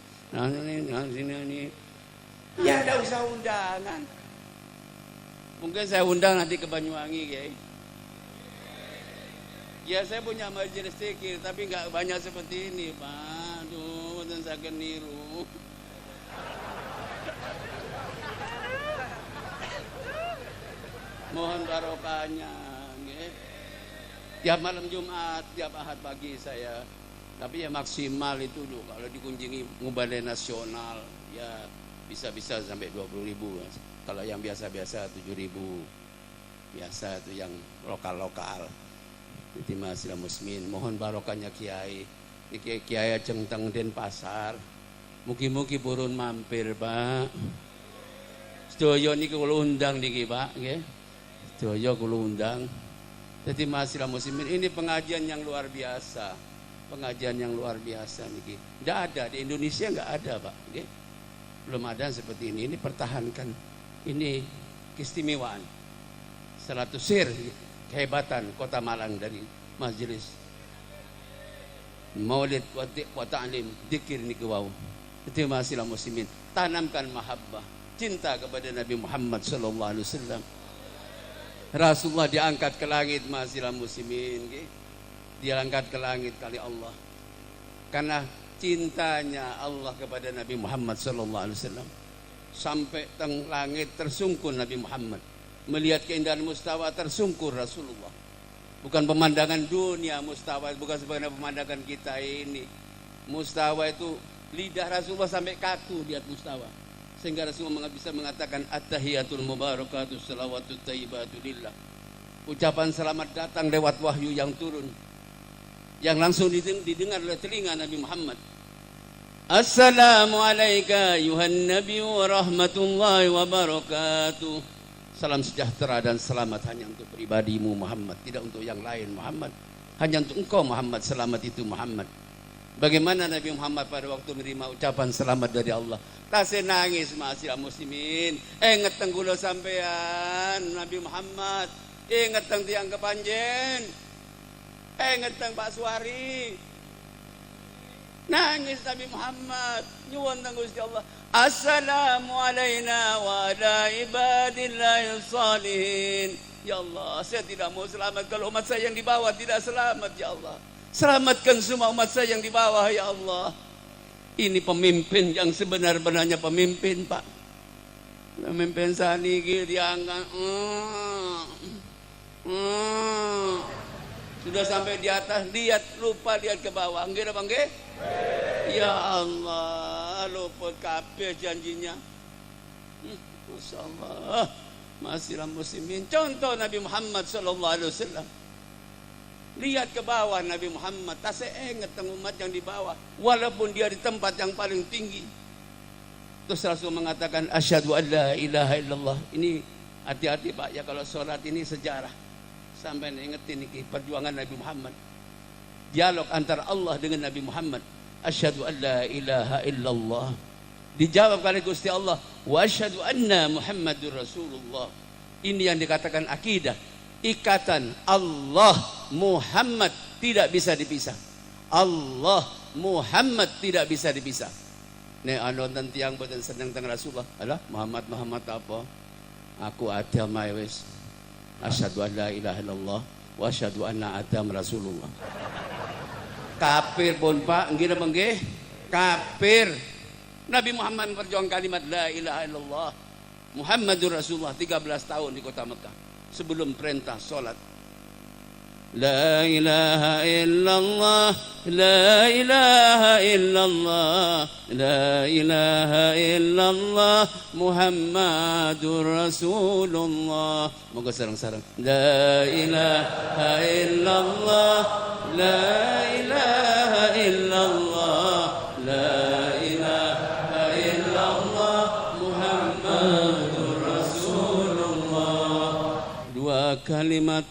ini. Ya enggak usah undangan. Mungkin saya undang nanti ke Banyuwangi, kiai. Ya saya punya majelis zikir, tapi enggak banyak seperti ini, Pak. Aduh, dan saya niru. Mohon barokahnya. Tiap malam Jumat, tiap Ahad pagi saya. Tapi ya maksimal itu dulu. Kalau dikunjungi Mubalai Nasional, ya bisa-bisa sampai 20.000. Kalau yang biasa-biasa 7.000. Biasa itu yang lokal-lokal. Jadi Masyarakat Muslimin, mohon barokahnya Kiai. Kiai Cengteng Denpasar. Mugi-mugi purun mampir, Pak. Sedaya niki kula undang niki, Pak, nggih. Sedaya kula undang. Jadi Masyarakat Muslimin, ini pengajian yang luar biasa. Pengajian yang luar biasa niki. Tidak ada di Indonesia, enggak ada, Pak, nggih. Belum ada seperti ini. Ini pertahankan. Ini keistimewaan. 100 sir kehebatan Kota Malang dari majelis Maulid wa ta'lim dzikir niki wau. Itu Masyarakat Muslimin, tanamkan mahabbah, cinta kepada Nabi Muhammad sallallahu alaihi wasallam. Rasulullah diangkat ke langit, Masyarakat Muslimin, okay? Diangkat ke langit kali Allah. Karena cintanya Allah kepada Nabi Muhammad sallallahu alaihi wasallam. Sampai teng langit tersungkur Nabi Muhammad. Melihat keindahan mustawa tersungkur Rasulullah. Bukan pemandangan dunia mustawa, bukan sebagai pemandangan kita ini. Mustawa itu lidah Rasulullah sampai kaku di atas mustawa. Sehingga Rasulullah bisa mengatakan at-tahiyatul mubarakatuh salawatut thayyibatu lillah. Ucapan selamat datang lewat wahyu yang turun, yang langsung didengar oleh telinga Nabi Muhammad. Assalamu alayka ayuhan nabi wa rahmatullahi wa barakatuh. Salam sejahtera dan selamat hanya untuk pribadimu Muhammad, tidak untuk yang lain Muhammad. Hanya untuk engkau Muhammad, selamat itu Muhammad. Bagaimana Nabi Muhammad pada waktu menerima ucapan selamat dari Allah? Tasih nangis Masyarakat Muslimin. Ngeteng kula sampean Nabi Muhammad. Ngeteng tiang kepanjen. Ngeteng Pak Suwari. Nangis Nabi Muhammad. Nyuwun teng Gusti Allah. Assalamu alayna wa ala ibadillahi salihin. Ya Allah, saya tidak mau selamat kalau umat saya yang di bawah tidak selamat, ya Allah. Selamatkan semua umat saya yang di bawah, ya Allah. Ini pemimpin yang sebenar-benarnya pemimpin, Pak. Pemimpin saniki diangkat. Sudah sampai di atas, lihat, lupa lihat ke bawah. Nggih apa nggih? Ya Allah, luput kabeh janjinya. Masya Allah. Masyarakat Muslimin, contoh Nabi Muhammad sallallahu alaihi wasallam. Lihat ke bawah Nabi Muhammad, tasih ngeteng umat yang di bawah, walaupun dia di tempat yang paling tinggi. Terus Rasul mengatakan asyhadu an la ilaha illallah. Ini hati-hati Pak ya, kalau sholat ini sejarah. Sampai ingetin ini perjuangan Nabi Muhammad. Dialog antara Allah dengan Nabi Muhammad. Asyhadu an la ilaha illallah. Dijawab oleh Gusti Allah, wa asyhadu anna Muhammadur Rasulullah. Ini yang dikatakan akidah. Ikatan Allah Muhammad tidak bisa dipisah. Allah Muhammad tidak bisa dipisah. Nek nonton tiang boten seneng teng Rasulullah. Alah Muhammad apa? Aku Adam wis. Asyhadu an la ilaha illallah wa asyhadu anna Adam Rasulullah. Kafir pun Pak, nggih napa nggih? Kafir. Nabi Muhammad memperjuangkan kalimat la ilaha illallah Muhammadur Rasulullah 13 tahun di kota Mekah. Sebelum perintah solat, la ilaha illallah, la ilaha illallah, la ilaha illallah Muhammadur Rasulullah. Moga sareng-sareng. La ilaha illallah, la ilaha illallah, la ilaha illallah Muhammadur Rasulullah. Dua kalimat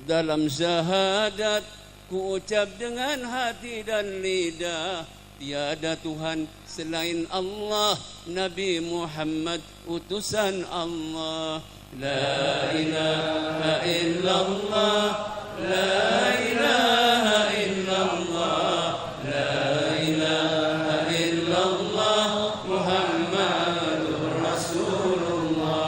dalam syahadat ku ucap dengan hati dan lidah. Tiada Tuhan selain Allah, Nabi Muhammad utusan Allah. La ilaha illallah, la ilaha illallah, la ilaha illallah, Muhammadur Rasulullah.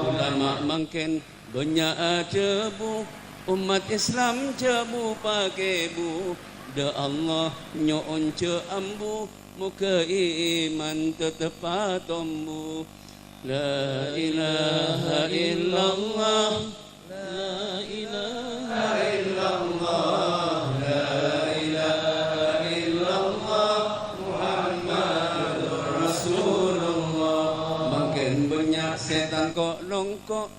Ulama mangken banyak cebu, umat Islam cebu pakai bu. Da Allah nyoon ce ambu, muka iman tetap tombu. La ilaha illallah, la ilaha illallah, la ilaha illallah, Muhammadur Rasulullah. Makin banyak setan kok longkok,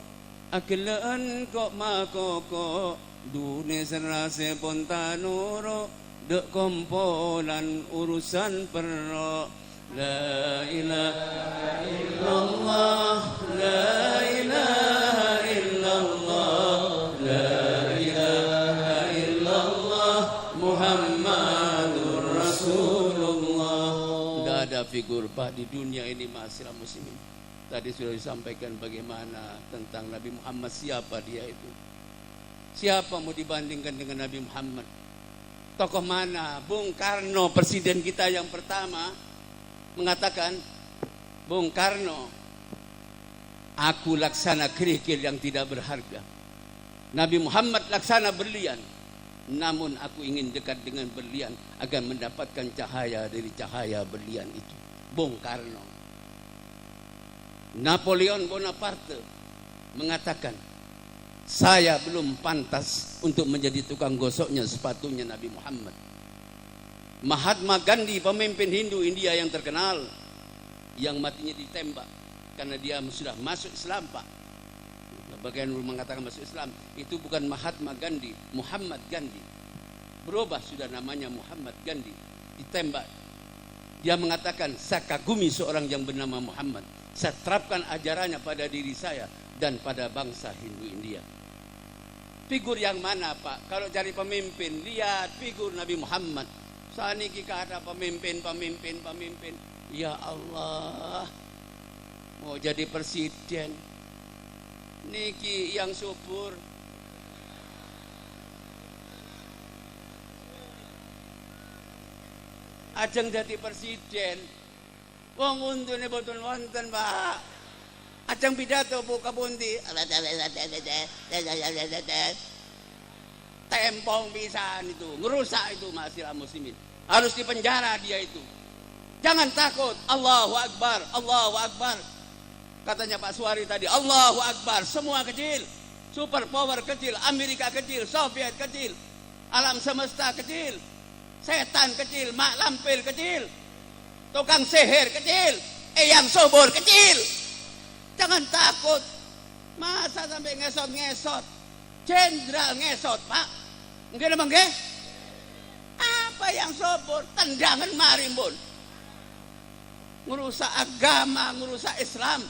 akilan kok makoko, dunia serase pontanuro, dek kompolan urusan perro. La ilaha illallah, la ilaha illallah, la ilaha illallah, Muhammadur Rasulullah. Tidak ada figur Pak di dunia ini, ma'asyiral muslimin. Tadi sudah disampaikan bagaimana tentang Nabi Muhammad, siapa dia itu. Siapa mau dibandingkan dengan Nabi Muhammad? Tokoh mana? Bung Karno, presiden kita yang pertama, mengatakan, Bung Karno, aku laksana kerikil yang tidak berharga. Nabi Muhammad laksana berlian, namun aku ingin dekat dengan berlian agar mendapatkan cahaya dari cahaya berlian itu. Bung Karno. Napoleon Bonaparte mengatakan, saya belum pantas untuk menjadi tukang gosoknya sepatunya Nabi Muhammad. Mahatma Gandhi, pemimpin Hindu India yang terkenal, yang matinya ditembak karena dia sudah masuk Islam, Pak. Bagian mengatakan masuk Islam, itu bukan Mahatma Gandhi, Muhammad Gandhi. Berubah sudah namanya Muhammad Gandhi, ditembak. Dia mengatakan, saya kagumi seorang yang bernama Muhammad. Saya terapkan ajarannya pada diri saya dan pada bangsa Hindu India. Figur yang mana, Pak? Kalau cari pemimpin, lihat figur Nabi Muhammad. Saat ini kita ada pemimpin. Ya Allah, mau jadi presiden. Niki yang subur. Ajeng jadi presiden. Wong untune boten wonten, Pak. Ajeng pidato buka pundi. Tempong pisan itu, ngerusak itu, ma'asyiral muslimin. Harus dipenjara dia itu. Jangan takut. Allahu Akbar, Allahu Akbar. Katanya Pak Suwari tadi, Allahu Akbar. Semua kecil, super power kecil, Amerika kecil, Soviet kecil, alam semesta kecil, setan kecil, mak lampir kecil, tukang sihir kecil, yang subur kecil. Jangan takut. Masa sampai ngesot-ngesot, jenderal ngesot, Pak. Mungkin emang nggih? Apa yang subur? Tendangan marimbun. Ngerusak agama, ngerusak Islam.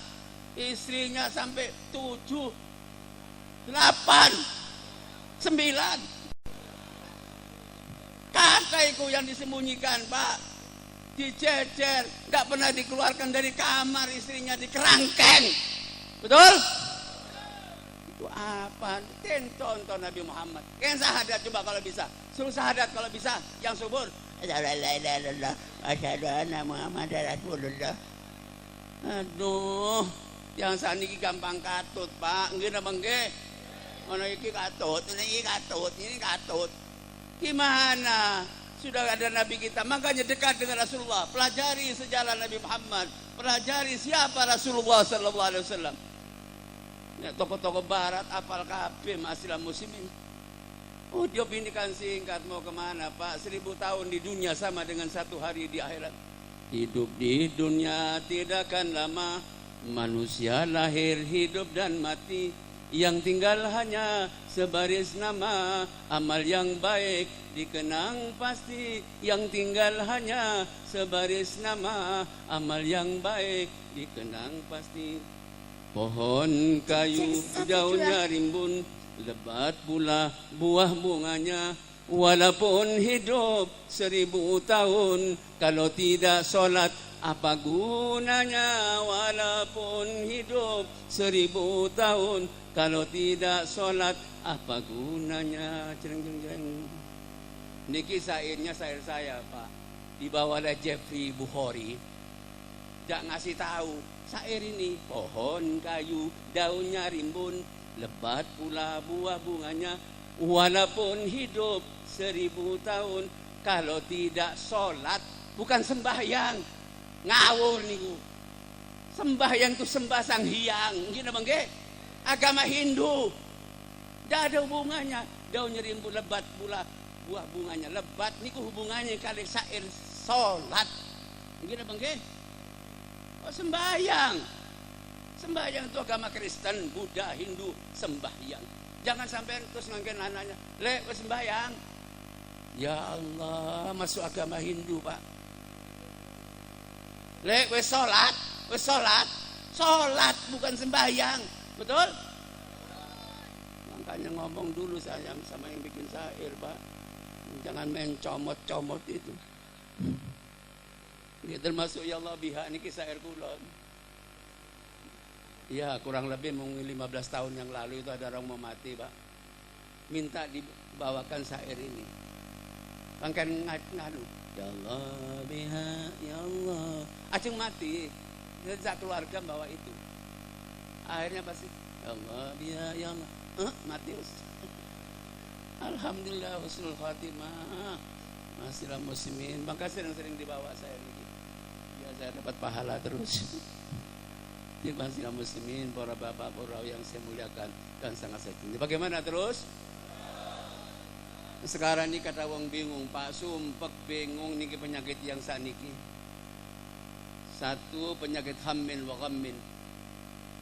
Istrinya sampai 7, 8, 9. Kakaiku yang disembunyikan, Pak. Dijejer, nggak pernah dikeluarkan dari kamar, istrinya dikerangkeng. Betul? Itu apa? Tonton Nabi Muhammad. Yang syahadat coba kalau bisa. Suruh syahadat kalau bisa. Yang subur. Asyhadu anna Muhammadar Rasulullah. Aduh, yang saat ini gampang katut, Pak. Nggih napa nggih? Ono iki katut, ini katut. Gimana? Sudah ada Nabi kita, makanya dekat dengan Rasulullah. Pelajari sejarah Nabi Muhammad. Pelajari siapa Rasulullah sallallahu alaihi wasallam. Ya, tokoh-tokoh barat apal kabeh, ma'asyiral muslimin. Oh, dia pindikan singkat mau kemana, Pak? 1000 tahun di dunia sama dengan 1 hari di akhirat. Hidup di dunia tidak akan lama. Manusia lahir, hidup dan mati. Yang tinggal hanya sebaris nama. Amal yang baik dikenang pasti. Yang tinggal hanya sebaris nama. Amal yang baik dikenang pasti. Pohon kayu daunnya rimbun, lebat pula buah bunganya. Walaupun hidup 1000 tahun, kalau tidak sholat Apa gunanya walaupun hidup 1000 tahun, kalau tidak sholat apa gunanya? Jreng jreng jreng. Niki syairnya syair saya, Pak. Dibawa oleh Jeffrey Bukhari. Jak ngasih tahu syair ini, pohon kayu daunnya rimbun, lebat pula buah bunganya, walaupun hidup 1000 tahun, kalau tidak sholat bukan sembahyang. Ngawur niku. Sembahyang itu sembah Sang Hyang. Gini bang, agama Hindu. Tidak ada hubungannya. Daunnya rimbun, lebat pula buah bunganya. Lebat niku hubungannya kali syair sholat. Gini bang, oh sembahyang. Sembahyang itu agama Kristen, Buddha, Hindu, sembahyang. Jangan sampai terus ngangken anaknya, lek sembahyang. Ya Allah, masuk agama Hindu, Pak. Lek wes sholat, sholat bukan sembahyang, betul? Makanya ngomong dulu saya sama yang bikin syair, Pak. Jangan main comot-comot itu. Ini termasuk ya Allah biha ini kisah syair kulon. Ya kurang lebih mungkin 15 tahun yang lalu itu ada orang mau mati, Pak. Minta dibawakan syair ini. Bangkan ngadu. Ya Allah biha ya Allah. Acung mati. Satu keluarga bawa itu. Akhirnya pasti ya Allah biha ya Allah. Mati. Alhamdulillah husnul khatimah. Masihlah muslimin. Maka sering-sering dibawa saya lagi. Biar saya dapat pahala terus. Jadi masihlah muslimin, para bapak, para yang saya muliakan dan sangat saya cintai. Bagaimana terus? Sekarang ini kata wong bingung, Pak, sumpek bingung niki penyakit yang saniki. Satu penyakit hamil wa ghammin.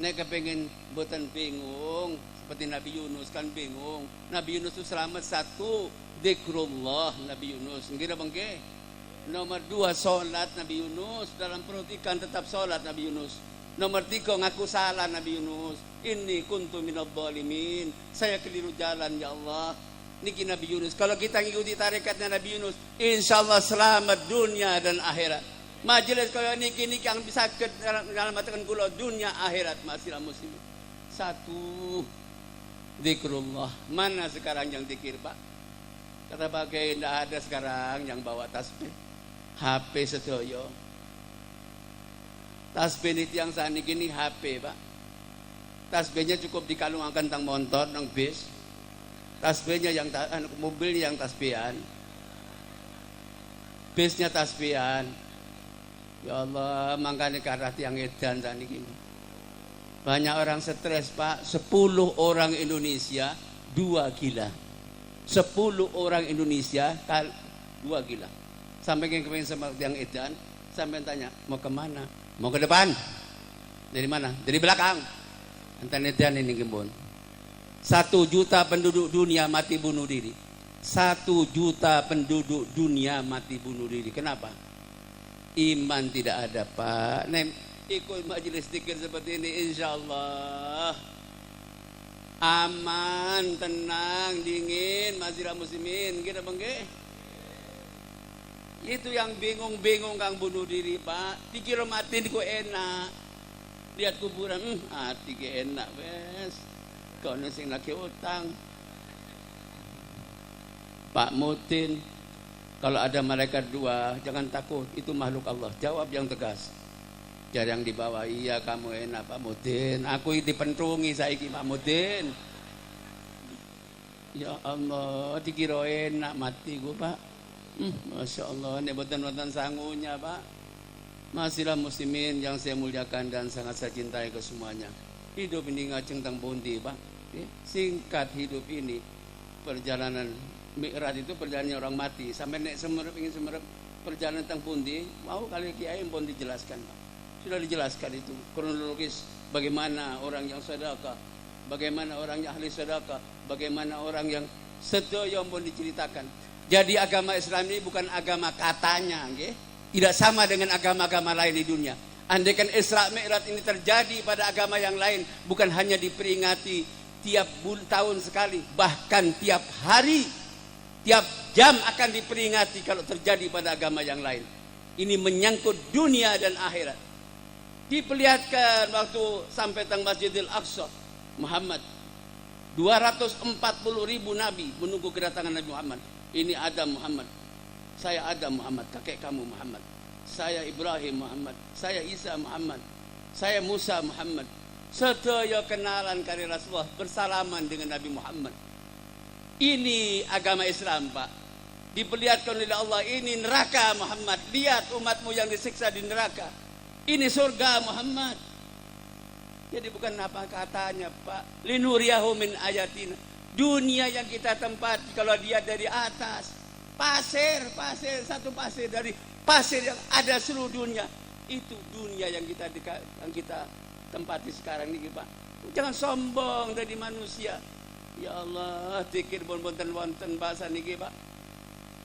Nek kepengen boten bingung seperti Nabi Yunus kan bingung. Nabi Yunus itu selamat satu, zikrullah Nabi Yunus. Ngira bangke. Nomor 2 salat Nabi Yunus, dalam perut ikan tetap salat Nabi Yunus. Nomor 3 ngaku salah Nabi Yunus. Inni kuntu minadh dhalimin. Saya keliru jalan ya Allah. Niki Nabi Yunus. Kalau kita ngikuti tarikatnya Nabi Yunus, insyaallah selamat dunia dan akhirat. Majelis kalau niki yang bisa menyelamatkan kula dunia akhirat masihlah muslimin. Satu, zikrullah. Mana sekarang yang zikir, Pak? Kata bagai tidak ada sekarang yang bawa tasbih. HP sedoyo. Tasbih ini yang saat ini HP, Pak. Tasbihnya cukup dikalungkan tang motor, tang bis. Tasbihnya yang mobilnya yang tasbihan, bisnya tasbihan. Ya Allah, makanya karena yang edan tadi gini. Banyak orang stres, Pak. 10 orang Indonesia 2 gila. 10 orang Indonesia 2 gila. Sampai yang kemarin sama yang edan, sampai tanya mau kemana? Mau ke depan? Dari mana? Dari belakang. Antan edan ini gembon. 1 juta penduduk dunia mati bunuh diri. 1 juta penduduk dunia mati bunuh diri. Kenapa? Iman tidak ada, Pak. Ikut majelis zikir seperti ini, insya Allah aman, tenang, dingin, masihlah muslimin. Kita bangke. Itu yang bingung-bingung kang bunuh diri, Pak. Dikira mati kok enak. Lihat kuburan, hati ke enak, wes. Kau sing lagi utang. Pak Mutin, kalau ada malaikat 2, jangan takut, itu makhluk Allah. Jawab yang tegas. Jarang dibawa, iya kamu enak Pak Mutin. Aku dipentungi saiki Pak Mutin. Ya Allah, dikira enak mati gua, Pak. Masya Allah, ini boten-boten sangunya, Pak. Masihlah muslimin yang saya muliakan dan sangat saya cintai ke semuanya. Hidup ini ngajeng tang pundi, Pak. Singkat hidup ini. Perjalanan Mi'raj itu perjalanan orang mati. Sampai nek semerep ingin semerep perjalanan tang pundi, mau kali kiai pun dijelaskan, Pak. Sudah dijelaskan itu kronologis bagaimana orang yang sedekah, bagaimana orang yang ahli sedekah, bagaimana orang yang sedaya pun diceritakan. Jadi agama Islam ini bukan agama katanya, nggih. Tidak sama dengan agama-agama lain di dunia. Andaikan Isra Mi'raj ini terjadi pada agama yang lain, bukan hanya diperingati tiap tahun sekali, bahkan tiap hari, tiap jam akan diperingati kalau terjadi pada agama yang lain. Ini menyangkut dunia dan akhirat. Diperlihatkan waktu sampai teng Masjidil Aqsa, Muhammad 240.000 nabi menunggu kedatangan Nabi Muhammad. Ini Adam Muhammad, saya Adam Muhammad, kakek kamu Muhammad. Saya Ibrahim Muhammad, saya Isa Muhammad, saya Musa Muhammad. Sedaya kenalan kali Rasulullah, bersalaman dengan Nabi Muhammad. Ini agama Islam, Pak. Diperlihatkan oleh Allah, ini neraka Muhammad. Lihat umatmu yang disiksa di neraka. Ini surga Muhammad. Jadi bukan apa katanya, Pak. Linuriyahu min ayatina. Dunia yang kita tempati kalau dia dari atas, pasir, satu pasir dari pasir yang ada seluruh dunia. Itu dunia yang kita tempati sekarang ini, Pak. Jangan sombong dari manusia. Ya Allah, zikir pun wonten bahasa niki, Pak.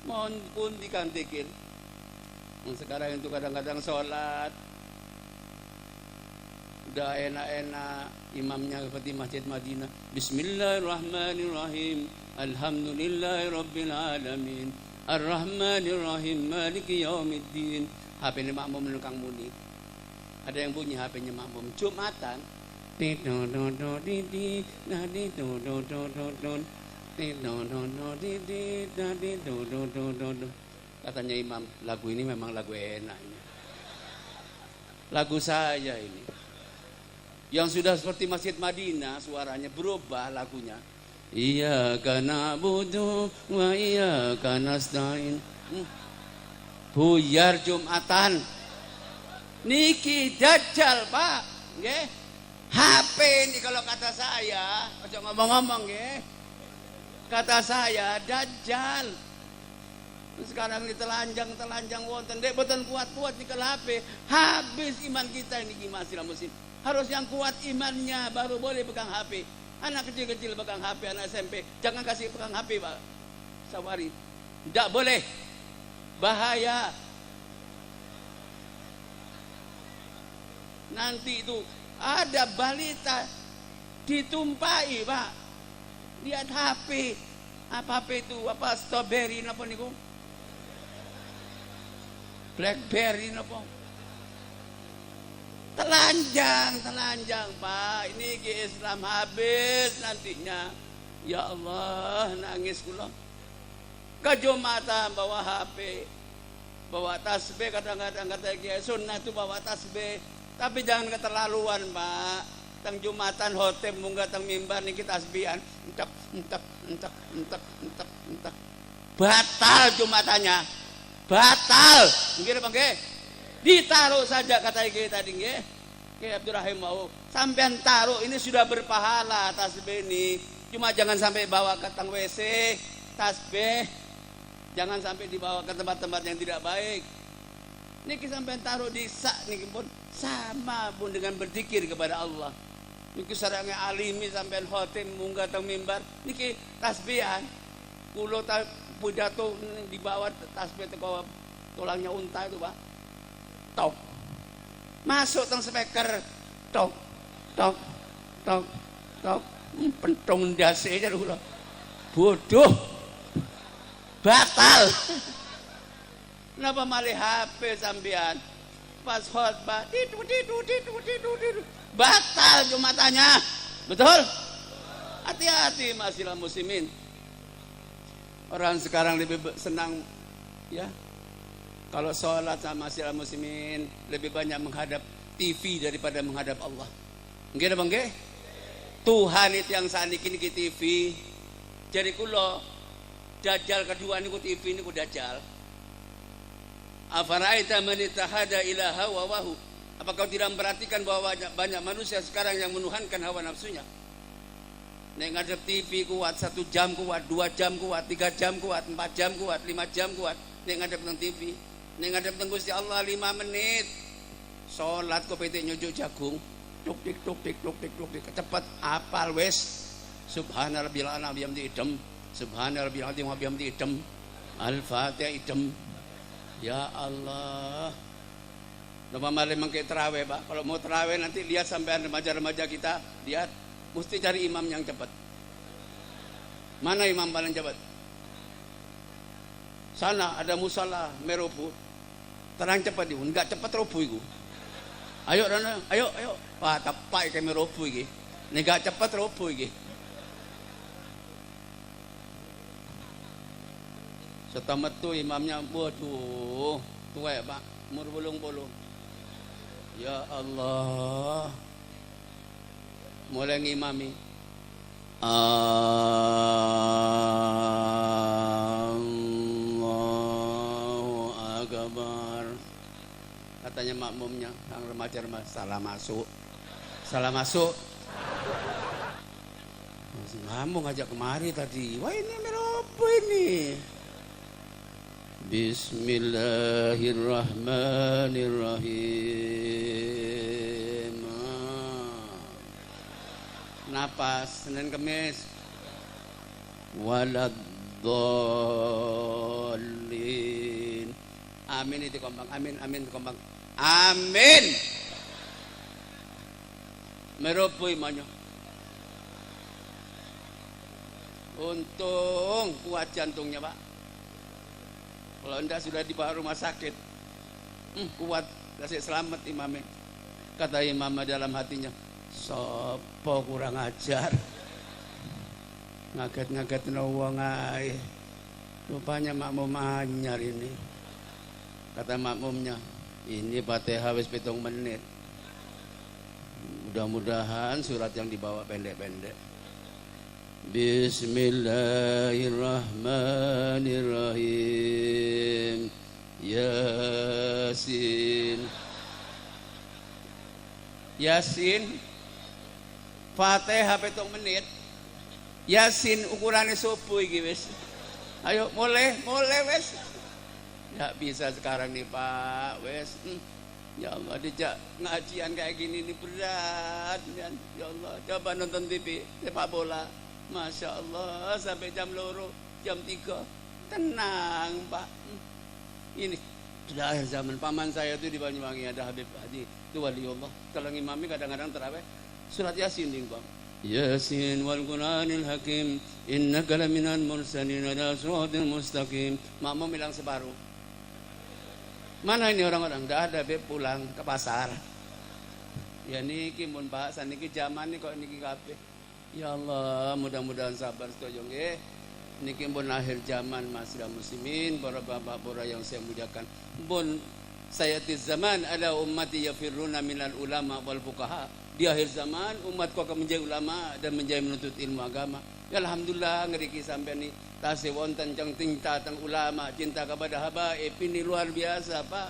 Mohon pun dikir. Sekarang itu kadang-kadang sholat udah enak-enak, imamnya seperti Masjid Madinah. Bismillahirrahmanirrahim. Alhamdulillahirabbil alamin. Ar-Rahmanirrahim. Maliki yaumiddin. HP ini makmum menukang muni. Ada yang bunyi HP-nya makmum. Jumatan. Katanya imam, lagu ini memang lagu enak. Lagu saya ini. Yang sudah seperti Masjid Madinah, suaranya berubah lagunya. Iyyaka na'budu wa iyyaka nasta'in. Buyar Jumatan. Niki dajjal, Pak. Nggih. HP ini kalau kata saya, aja ngomong-ngomong nggih. Kata saya dajjal. Sekarang ini telanjang wonten dek boten kuat-kuat di HP. Habis iman kita ini masih muslim. Harus yang kuat imannya baru boleh pegang HP. Anak kecil-kecil pegang HP, anak SMP jangan kasih pegang HP, Pak Sawari. Tidak boleh. Bahaya. Nanti itu ada balita ditumpai, Pak. Lihat HP. Apa itu? Apa strawberry napa niku? Blackberry napa? Telanjang, Pak. Ini ke Islam habis nantinya. Ya Allah, nangis kula. Ke Jumatan bawa HP, bawa tasbih, kadang-kadang kata kiai sunnah itu bawa tasbih. Tapi jangan keterlaluan, Pak. Tang Jumatan hotem munggah tang mimbar niki tasbihan. Entek. Batal Jumatannya. Batal. Nggih apa nggih? Ditaruh saja kata kiai tadi nggih. Kiai Abdurrahim mau sampean taruh, ini sudah berpahala tasbih ini. Cuma jangan sampai bawa ke tang WC tasbih. Jangan sampai dibawa ke tempat-tempat yang tidak baik. Niki sampean taruh di sak niki pun sama pun dengan berzikir kepada Allah. Niki sarenge alimi sampean khotim munggah teng mimbar niki tasbihan. Kulo pidato dibawa tasbih teko tulangnya unta itu, Pak. Tok. Masuk teng speaker. Tok. Pentung ndase jar kula. Bodoh. Batal. Kenapa malih HP sampean? Pas khotbah tidu. Batal Jumatannya. Betul? Hati-hati masalah muslimin. Orang sekarang lebih senang ya. Kalau sholat sama masalah muslimin lebih banyak menghadap TV daripada menghadap Allah. Nggih napa nggih? Tuhan itu yang saniki niki TV. Jadi kula dajjal kedua niku TV niku dajjal. Afaraita man ittahada ilaha wa wahu. Apakah tidak memperhatikan bahwa banyak manusia sekarang yang menuhankan hawa nafsunya? Nek ngadep TV kuat 1 jam kuat, 2 jam kuat, 3 jam kuat, 4 jam kuat, 5 jam kuat. Nek ngadep nang TV, nek ngadep nang Gusti Allah 5 menit. Salat kok pete nyujuk jagung. Tuk tik cepet apal wis. Subhanallah ana bihamdi idem. Subhanallah azim wa bihamdi idem. Al-Fatihah idem. Ya Allah. Lupa malam mengke terawih, Pak. Kalau mau terawih nanti lihat sampai remaja-remaja kita, lihat mesti cari imam yang cepat. Mana imam paling cepat? Sana ada musala Merupu. Terang cepat iku, enggak cepat roboh iku. Ayo Rana, ayo. Wah, tapak kami roboh iki. Nek enggak cepat roboh iki. Setamat tu imamnya, waduh, tuwek Pak, umur 80. Ya Allah. Mulai ngimami. Allahu Akbar. Katanya makmumnya, yang remaja-remaja, salah masuk. Kamu ngajak kemari tadi. Wah ini meropo ini. Bismillahirrahmanirrahim. Napas Senin Kemis. Waladdallin. Amin itu kompang. Amin kompang. Amin. Meroboh imannya. Untung kuat jantungnya Pak. Kalau anda sudah dibawa rumah sakit, kuat, kasih selamat imamnya. Kata imamnya dalam hatinya, sopo kurang ajar, ngaget wong ae. Rupanya makmum anyar ini. Kata makmumnya, ini Fatihah wis 7 menit. Mudah-mudahan surat yang dibawa pendek-pendek. Bismillahirrahmanirrahim. Yasin Fatihah 7 menit. Yasin ukurannya subuh iki wis. Ayo mulai wis. Enggak bisa sekarang nih Pak, wis. Ya Allah, dijak ngajian kayak gini ini berat kan. Ya Allah, coba nonton TV sepak bola. Masya Allah, sampai jam 2, jam 3 tenang Pak. Ini sudah akhir zaman. Paman saya itu di Banyuwangi ada Habib Haji itu waliullah. Kalau ngimami kadang-kadang terawih surat Yasin dingkong. Yasin wal Qur'anil Hakim innaka laminal mursalin ala siratal mustaqim. Makmum bilang separuh. Mana ini orang-orang? Enggak ada, Beb, pulang ke pasar. Ya niki mun Pak, saniki zaman nih kok niki kabeh. Ya Allah, mudah-mudahan sabar setuju nggih. Niki pun akhir zaman masyarakat muslimin, para bapak-bapak yang saya muliakan. Pun sayati zaman ada ummati yafirruna minal ulama wal fuqaha. Di akhir zaman umatku akan menjadi ulama dan menjadi menuntut ilmu agama. Ya alhamdulillah ngeriki sampai ni tasih wonten cang cinta tang ulama, cinta kepada habaib ini luar biasa, Pak.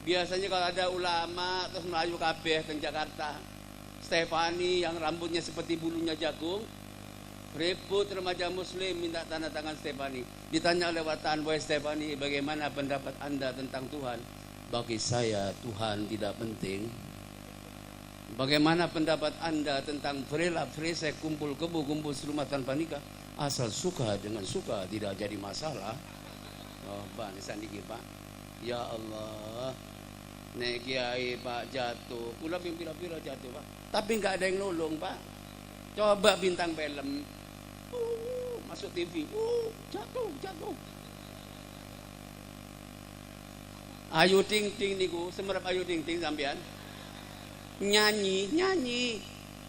Biasanya kalau ada ulama terus melayu kabeh teng Jakarta. Stefani yang rambutnya seperti bulunya jagung, ribut remaja muslim minta tanda tangan Stefani. Ditanya oleh wartawan, "Wahai Stefani, bagaimana pendapat Anda tentang Tuhan?" "Bagi saya Tuhan tidak penting." "Bagaimana pendapat Anda tentang frela frese kumpul kebo kumpul serumah tanpa nikah?" "Asal suka dengan suka tidak jadi masalah." Oh, Pak, sandiki Pak. Ya Allah. Nek kiai Pak jatuh, kula pira-pira jatuh Pak. Tapi enggak ada yang nolong Pak. Coba bintang film, masuk TV, jatuh. Ayu Ting Ting niku, semerap Ayu Ting Ting sampean. Nyanyi,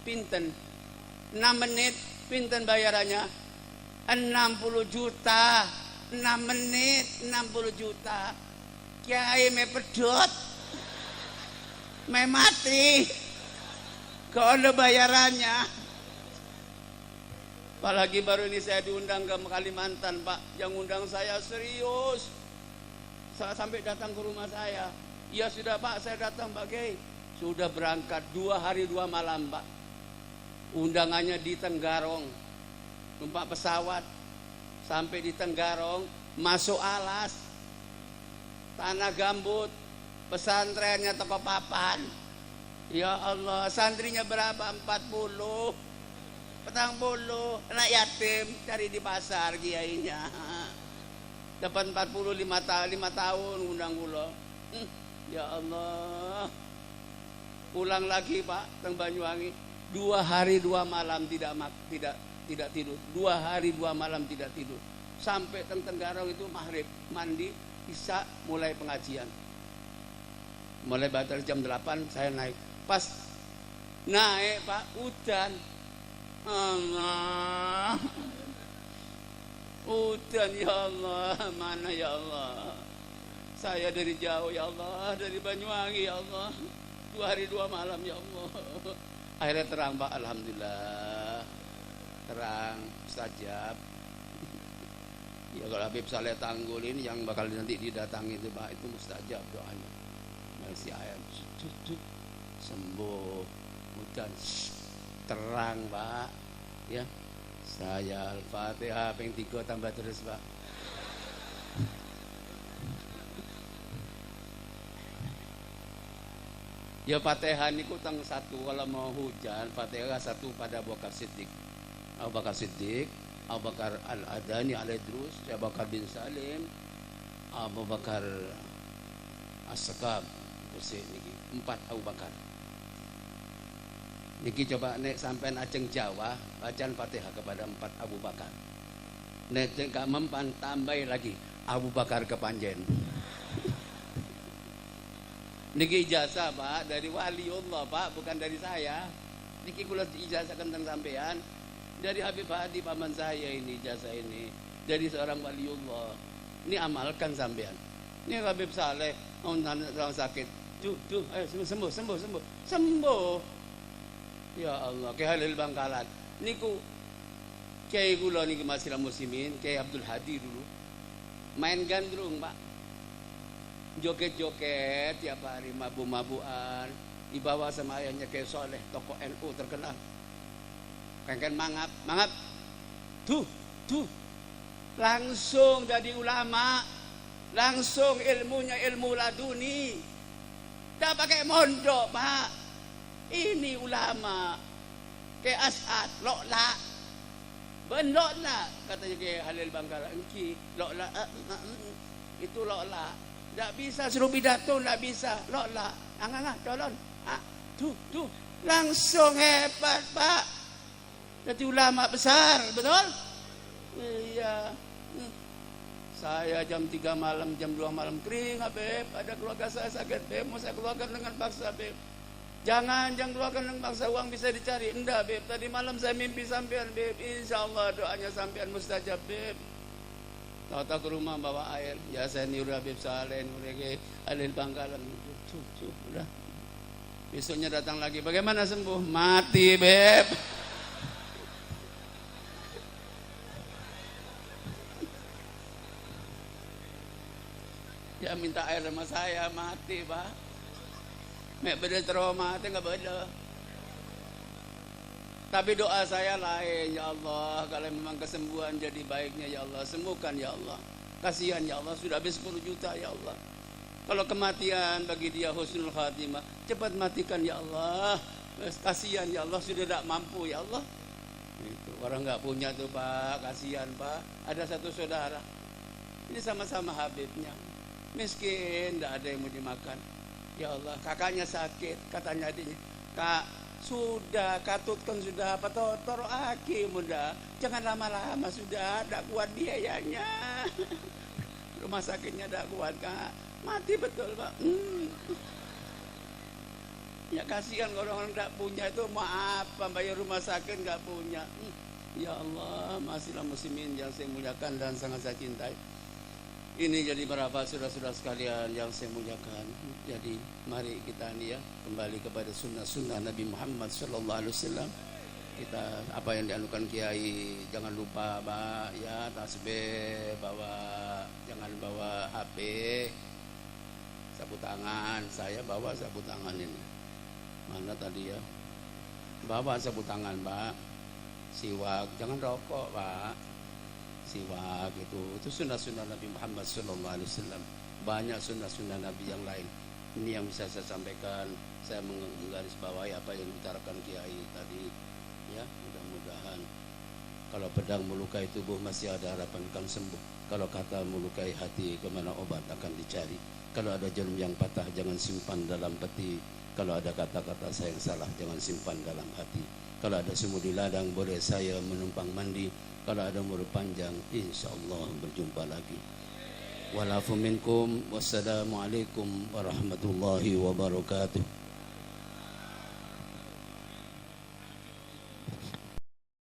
pinten. 6 menit, pinten bayarannya? 60 juta. 6 menit, 60 juta. Kiai me pedot. Me mati. Kok ada bayarannya? Apalagi baru ini saya diundang ke Kalimantan, Pak. Yang undang saya serius. Saya sampai datang ke rumah saya. Ya sudah Pak, saya datang Pak Kiai. Sudah berangkat 2 hari 2 malam Pak. Undangannya di Tenggarong. Numpak pesawat. Sampai di Tenggarong, masuk alas. Tanah gambut. Pesantrennya toko papan. Ya Allah, santrinya berapa? 40. 40. Anak yatim cari di pasar kiainya. Dapat 45 tahun undang kula. Ya Allah. Pulang lagi Pak teng Banyuwangi. 2 hari 2 malam tidak tidur. 2 hari 2 malam tidak tidur. Sampai teng Tenggarong itu maghrib, mandi, isya mulai pengajian. Mulai batal jam 8 saya naik. Pas naik Pak, hujan. Allah. Hujan ya Allah, mana ya Allah. Saya dari jauh ya Allah, dari Banyuwangi ya Allah. 2 hari 2 malam ya Allah. Akhirnya terang Pak, alhamdulillah. Terang, mustajab. Ya kalau Habib Saleh Tanggul ini yang bakal nanti didatangi itu Pak, itu mustajab doanya. Masih ayat sembuh, hujan terang Pak. Ya. Saya Al-Fatihah ping 3 tambah terus Pak. Ya Fatihah niku tang 1 kalau mau hujan, Fatihah 1 pada Abu Bakar Siddiq. Abu Bakar Siddiq, Abu Bakar Al-Adani Al-Idrus, Abu Bakar bin Salim, Abu Bakar As-Sakab, bersih niki 4 Abu Bakar. Niki coba nek sampean ajeng Jawa, bacaan Fatihah kepada 4 Abu Bakar. Nek gak mempan tambah lagi Abu Bakar kepanjen. Niki ijazah Pak dari waliullah Pak, bukan dari saya. Niki kula ijazah tentang sampean dari Habib Hadi paman saya ini, ijazah ini dari seorang waliullah. Ini amalkan sampean. Ini Habib Saleh orang sakit. Duh, ayo sembuh. Ya Allah, Kiai Halil Bangkalan. Niku Kiai kula niki Masjidil Muslimin, Kiai Abdul Hadi dulu. Main gandrung, Pak. Joget-joget tiap hari, mabu-mabuan, dibawa sama ayahnya Kiai Soleh, tokoh NU terkenal. Kengken mangap. Tuh. Langsung jadi ulama. Langsung ilmunya ilmu laduni. Tidak pakai mondok, Pak. Ini ulama. Kayak As'ad, lokla. Lokla, katanya Kiai Halil Bangkalan. Lokla, itu lokla. Tidak bisa suruh pidato, tidak bisa. Lokla, tolong. Tuh. Langsung hebat, Pak. Jadi ulama besar, betul? Iya. Saya jam 3 malam, jam 2 malam kering, Beb. Ada keluarga saya sakit, Beb. Mau saya keluarkan dengan paksa, Beb. Jangan keluarkan dengan paksa, uang bisa dicari. Enggak, Beb. Tadi malam saya mimpi sampean, Beb. Insya Allah doanya sampean mustajab, Beb. Tahu-tahu ke rumah bawa air. Ya saya niru Habib Saleh, niru Halil Bangkalan. Tuh, udah. Besoknya datang lagi. Bagaimana sembuh? Mati, Beb. Ya minta air sama saya, mati Pak. Mek beda trauma, mati nggak beda. Tapi doa saya lain, ya Allah, kalau memang kesembuhan jadi baiknya ya Allah, sembuhkan ya Allah. Kasihan ya Allah, sudah habis 10 juta ya Allah. Kalau kematian bagi dia husnul khatimah, cepat matikan ya Allah. Kasihan ya Allah, sudah tidak mampu ya Allah. Itu orang nggak punya tuh Pak, kasihan Pak. Ada satu saudara, ini sama-sama Habibnya. Miskin, tidak ada yang mau dimakan. Ya Allah, kakaknya sakit, katanya adiknya, Kak, sudah katutkan sudah apa toro aki muda, jangan lama-lama sudah, tidak kuat biayanya. Rumah sakitnya tidak kuat Kak, mati betul Pak. Ya kasihan orang-orang tidak punya itu, maaf bayar rumah sakit nggak punya. Ya Allah, Masjidil Muslimin yang saya muliakan dan sangat saya cintai. Ini jadi para saudara-saudara sekalian yang saya muliakan. Jadi mari kita ini ya kembali kepada sunnah Nabi Muhammad SAW. Kita apa yang dianukan Kiai, jangan lupa Pak ya, tasbih jangan bawa HP, sapu tangan. Saya bawa sapu tangan ini. Mana tadi ya? Bawa sapu tangan Pak. Siwak, jangan rokok Pak. Siwak itu sunnah Nabi Muhammad SAW. Banyak sunnah Nabi yang lain. Ini yang bisa saya sampaikan. Saya menggarisbawahi apa yang dibicarakan Kiai tadi. Ya, mudah-mudahan kalau pedang melukai tubuh masih ada harapan kan sembuh. Kalau kata melukai hati, kemana obat akan dicari. Kalau ada jarum yang patah, jangan simpan dalam peti. Kalau ada kata-kata saya yang salah, jangan simpan dalam hati. Kalau ada sumur di ladang, boleh saya menumpang mandi. Kalau ada umur panjang, insya Allah berjumpa lagi. wal afu minkum. Wassalamualaikum warahmatullahi wabarakatuh.